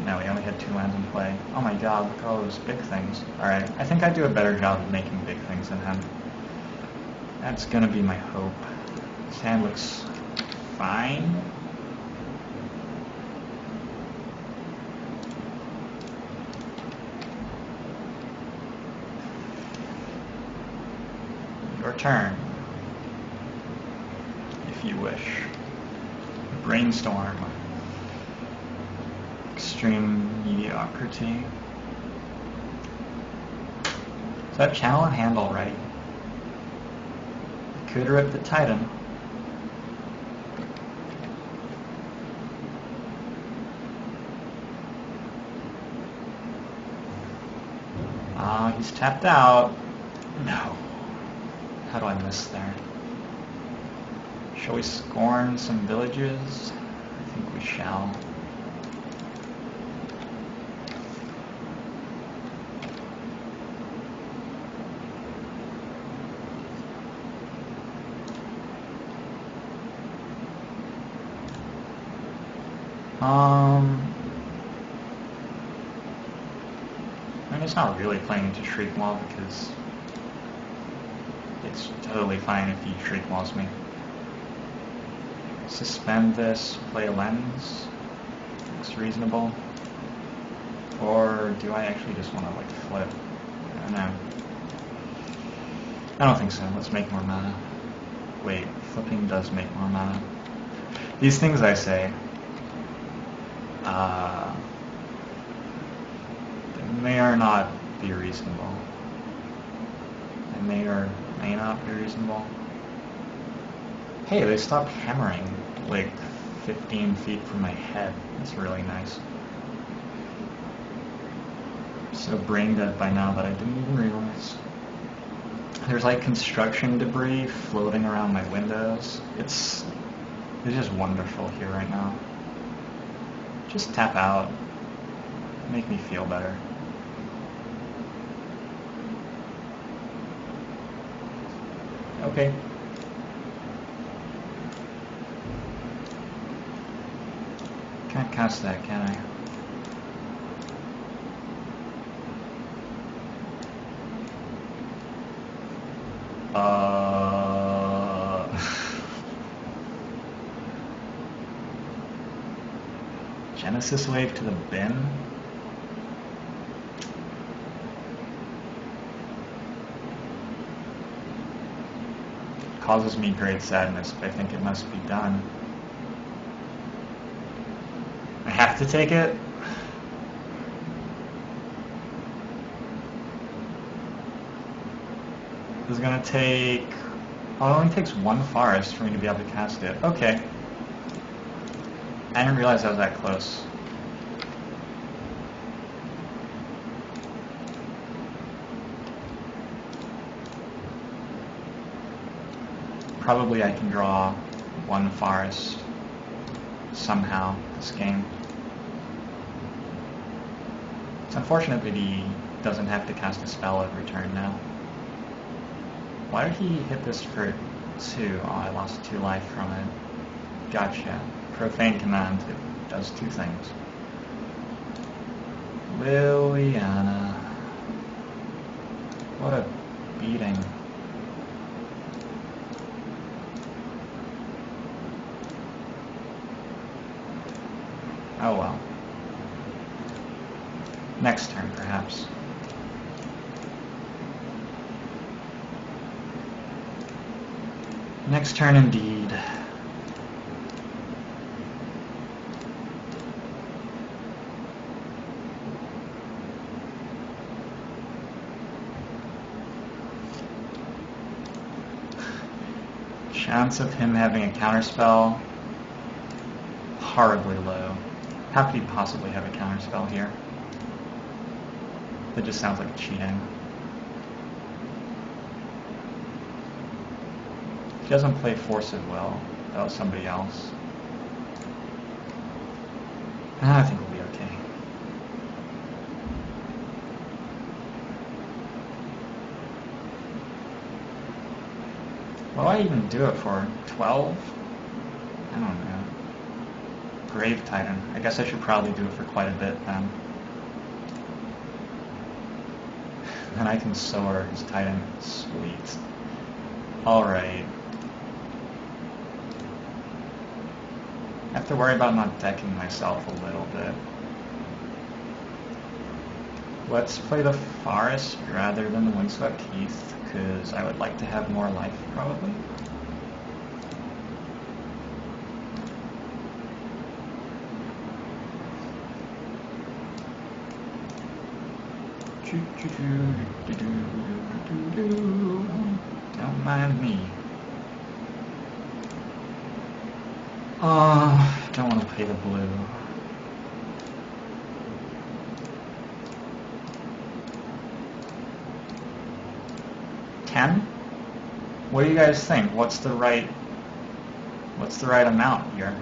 No, we only had 2 lands in play. Oh my god, look at all those big things. Alright, I think I do a better job of making big things than him. That's gonna be my hope. His hand looks fine. Your turn. If you wish. Brainstorm. Extreme mediocrity. Is that channel and handle right? Could rip the Titan. He's tapped out. No. How do I miss there? Shall we scorn some villages? I think we shall. I mean, it's not really playing into Shriekmaw because it's totally fine if he Shriekmaws me. Suspend this, play a lens. Looks reasonable. Or do I actually just want to like flip? I don't know. I don't think so. Let's make more mana. Wait, flipping does make more mana. These things I say, they may or not be reasonable. They may or may not be reasonable. Hey, they stopped hammering like 15 feet from my head. That's really nice. I'm so brain dead by now that I didn't even realize. There's like construction debris floating around my windows. It's just wonderful here right now. Just tap out. Make me feel better. Okay. Can't cast that, can I? Genesis Wave to the bin? Causes me great sadness, but I think it must be done. I have to take it? This is gonna take... Oh, it only takes 1 forest for me to be able to cast it. Okay. I didn't realize I was that close. Probably I can draw one forest somehow this game. It's unfortunate that he doesn't have to cast a spell every turn now. Why did he hit this for 2? Oh, I lost 2 life from it. Gotcha. Profane command, it does 2 things. Liliana. What a beating. Oh well. Next turn, perhaps. Next turn, indeed. Chance of him having a counterspell, horribly low. How could he possibly have a counterspell here? That just sounds like cheating. He doesn't play Force of Will. That was somebody else. I think we'll be okay. What do I even do it for? 12? I don't know. Grave Titan. I guess I should probably do it for quite a bit then. Then I can soar his Titan. Sweet. Alright. I have to worry about not decking myself a little bit. Let's play the Forest rather than the Windswept Heath, because I would like to have more life, probably. Don't mind me. Don't want to pay the blue. $10? What do you guys think? What's the right amount here?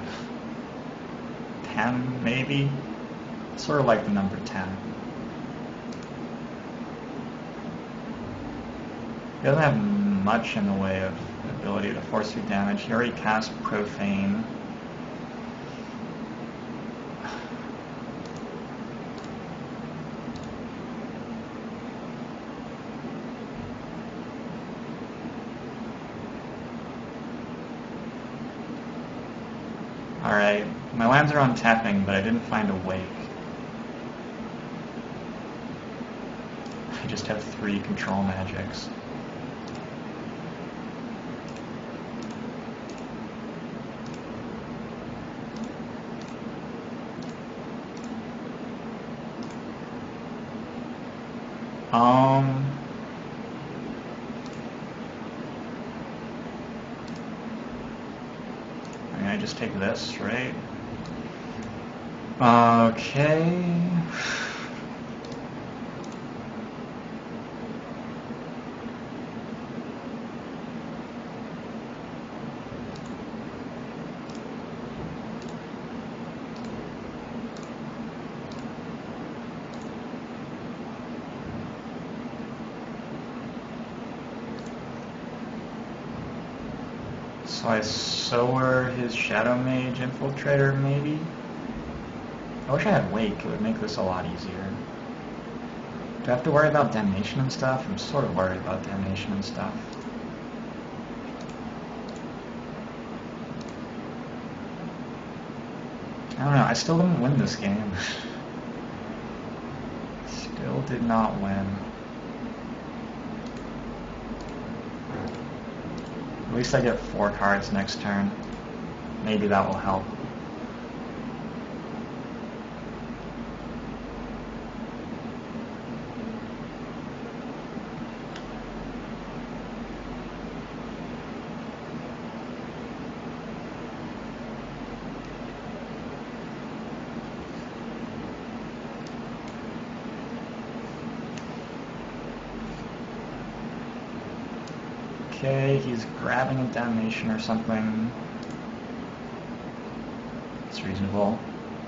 10, maybe? Sort of like the number 10. He doesn't have much in the way of ability to force through damage. He already cast Profane. Alright, my lands are on tapping, but I didn't find a Wake. I just have 3 control magics. I mean, I just take this, right? Okay. So I soar his Shadow Mage Infiltrator, maybe? I wish I had Wake, it would make this a lot easier. Do I have to worry about Damnation and stuff? I'm sort of worried about Damnation and stuff. I don't know, I still didn't win this game. Still did not win. At least I get 4 cards next turn. Maybe that will help. Okay, he's grabbing a damnation or something. It's reasonable.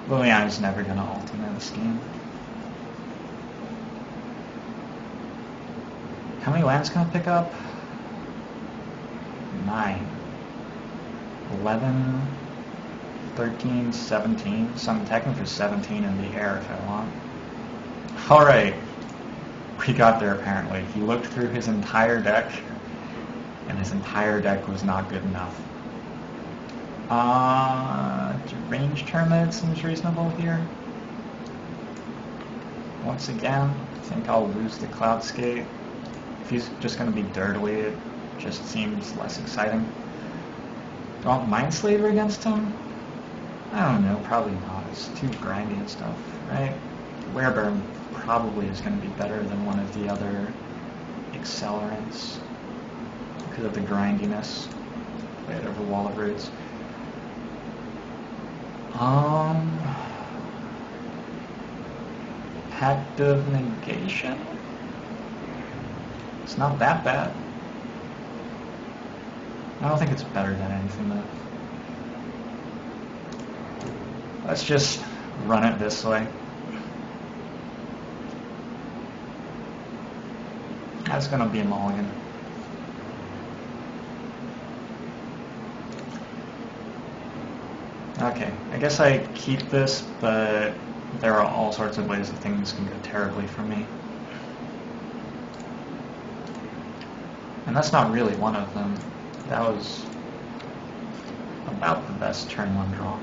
Liliana's never gonna ult in this game. How many lands can I pick up? 9. 11, 13, 17. So I'm attacking for 17 in the air if I want. Alright. We got there apparently. He looked through his entire deck, and his entire deck was not good enough. Range tournament seems reasonable here. Once again, I think I'll lose the Cloudscape. If he's just going to be dirtily, it just seems less exciting. Do I want Mindslaver against him? I don't know, probably not. It's too grindy and stuff, right? Wereburn probably is going to be better than one of the other accelerants because of the grindiness. Play it over Wall of Roots. Pact of Negation? It's not that bad. I don't think it's better than anything though. Let's just run it this way. That's gonna be a mulligan. Okay, I guess I keep this, but there are all sorts of ways that things can go terribly for me. And that's not really one of them. That was about the best turn 1 draw.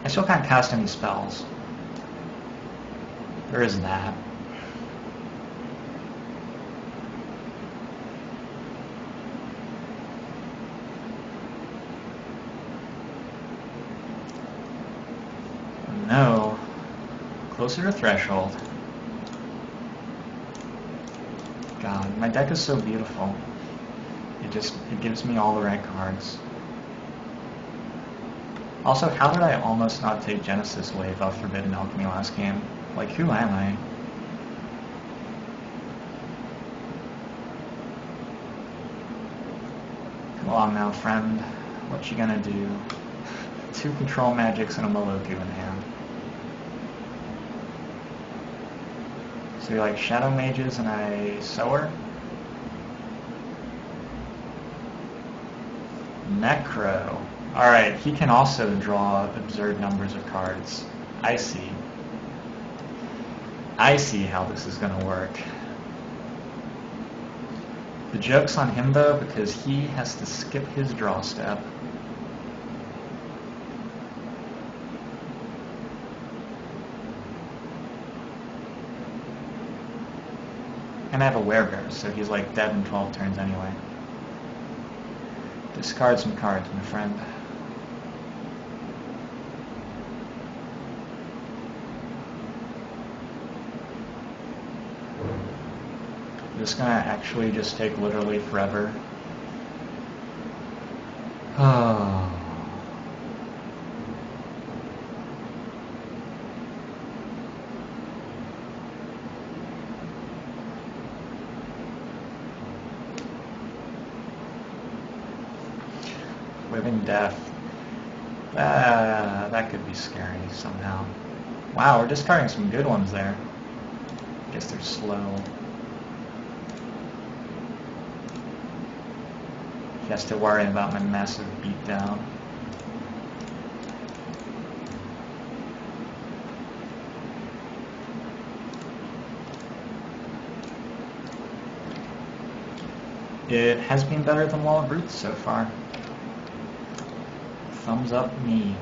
I still can't cast any spells. There is that. No. Closer to threshold. God, my deck is so beautiful. It gives me all the right cards. Also, how did I almost not take Genesis Wave off Forbidden Alchemy last game? Like, who am I? Come on now, friend. What you gonna do? 2 control magics and a Moloku in hand. So you like Shadow Mages and a Sower? Necro. Alright, he can also draw absurd numbers of cards. I see. I see how this is going to work. The joke's on him though, because he has to skip his draw step. And I have a Werebear, so he's like dead in 12 turns anyway. Discard some cards, my friend. This is gonna actually just take literally forever. Oh. Living Death. That could be scary somehow. Wow, we're discarding some good ones there. Guess they're slow. He has to worry about my massive beatdown. It has been better than Wall of Roots so far. Thumbs up me.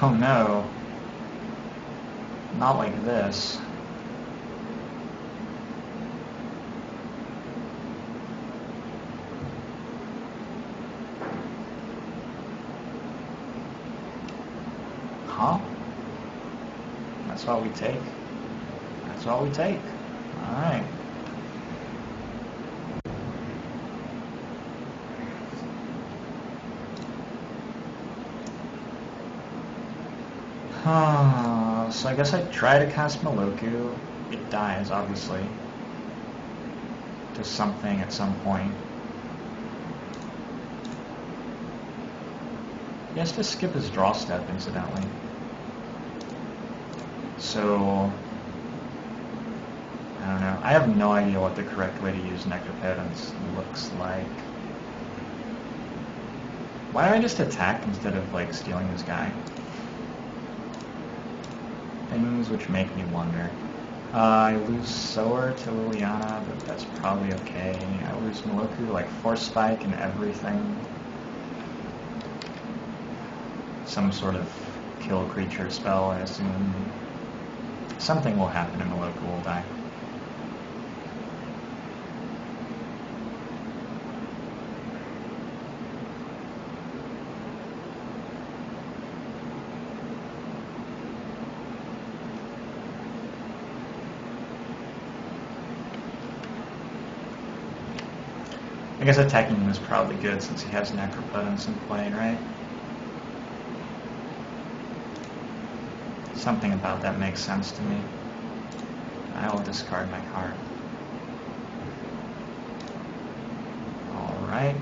Oh no. Not like this. Huh? That's what we take? That's what we take. Alright. So I guess I try to cast Moloku. It dies, obviously, to something at some point. He has to skip his draw step, incidentally. So, I don't know. I have no idea what the correct way to use Necropotence looks like. Why don't I just attack instead of, like, stealing this guy? Things which make me wonder. I lose Sower to Liliana, but that's probably okay. I lose Moloku, like Force Spike and everything. Some sort of kill creature spell, I assume. Something will happen and Moloku will die. I guess attacking him is probably good since he has Necropotence in play, right? Something about that makes sense to me. I will discard my card. Alright.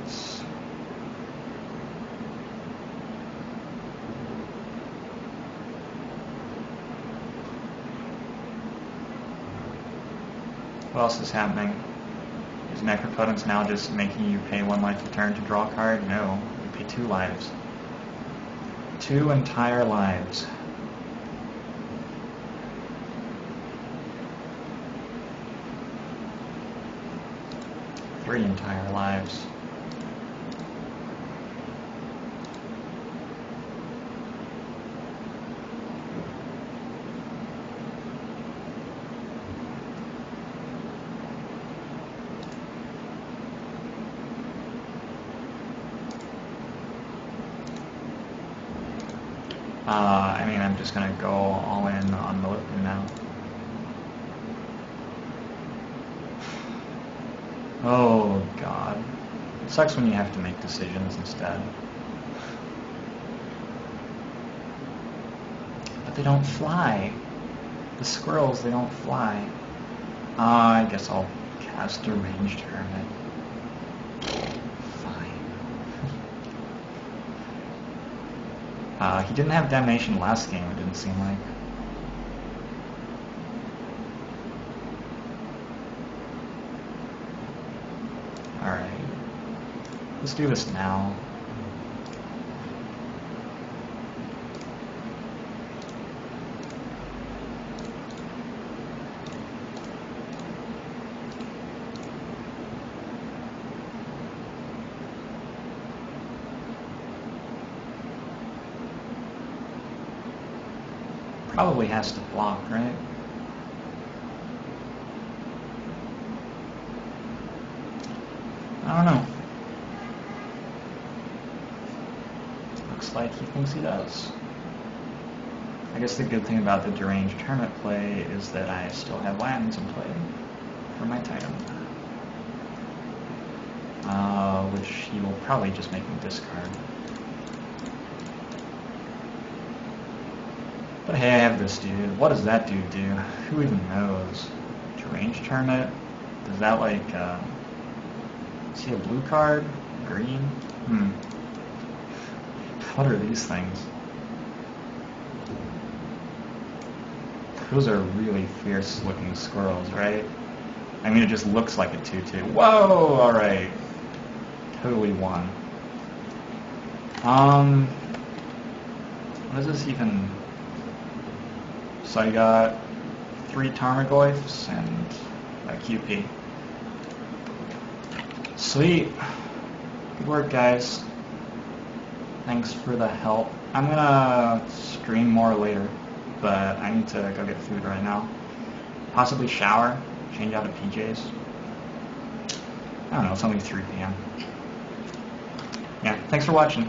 What else is happening? Is Necropotence now just making you pay 1 life a turn to draw a card? No, you pay 2 lives. 2 entire lives. Three entire lives. I mean, I'm just gonna go all in on Moloku now. Oh, God. It sucks when you have to make decisions instead. But they don't fly. The squirrels, they don't fly. I guess I'll cast a ranged hermit. He didn't have damnation last game, it didn't seem like. Alright. Let's do this now. Probably has to block, right? I don't know. Looks like he thinks he does. I guess the good thing about the deranged hermit play is that I still have lands in play for my Titan. Which he will probably just make me discard. But hey, I have this dude. What does that dude do? Who even knows? Deranged hermit? Does that like, is he a blue card? Green? What are these things? Those are really fierce looking squirrels, right? I mean, it just looks like a 2/2. Whoa! Alright. Totally won. What is this even? So I got 3 Tarmogoyfs and a QP. Sweet. Good work, guys. Thanks for the help. I'm gonna stream more later, but I need to go get food right now. Possibly shower, change out of PJs. I don't know, it's only 3 p.m. Yeah, thanks for watching.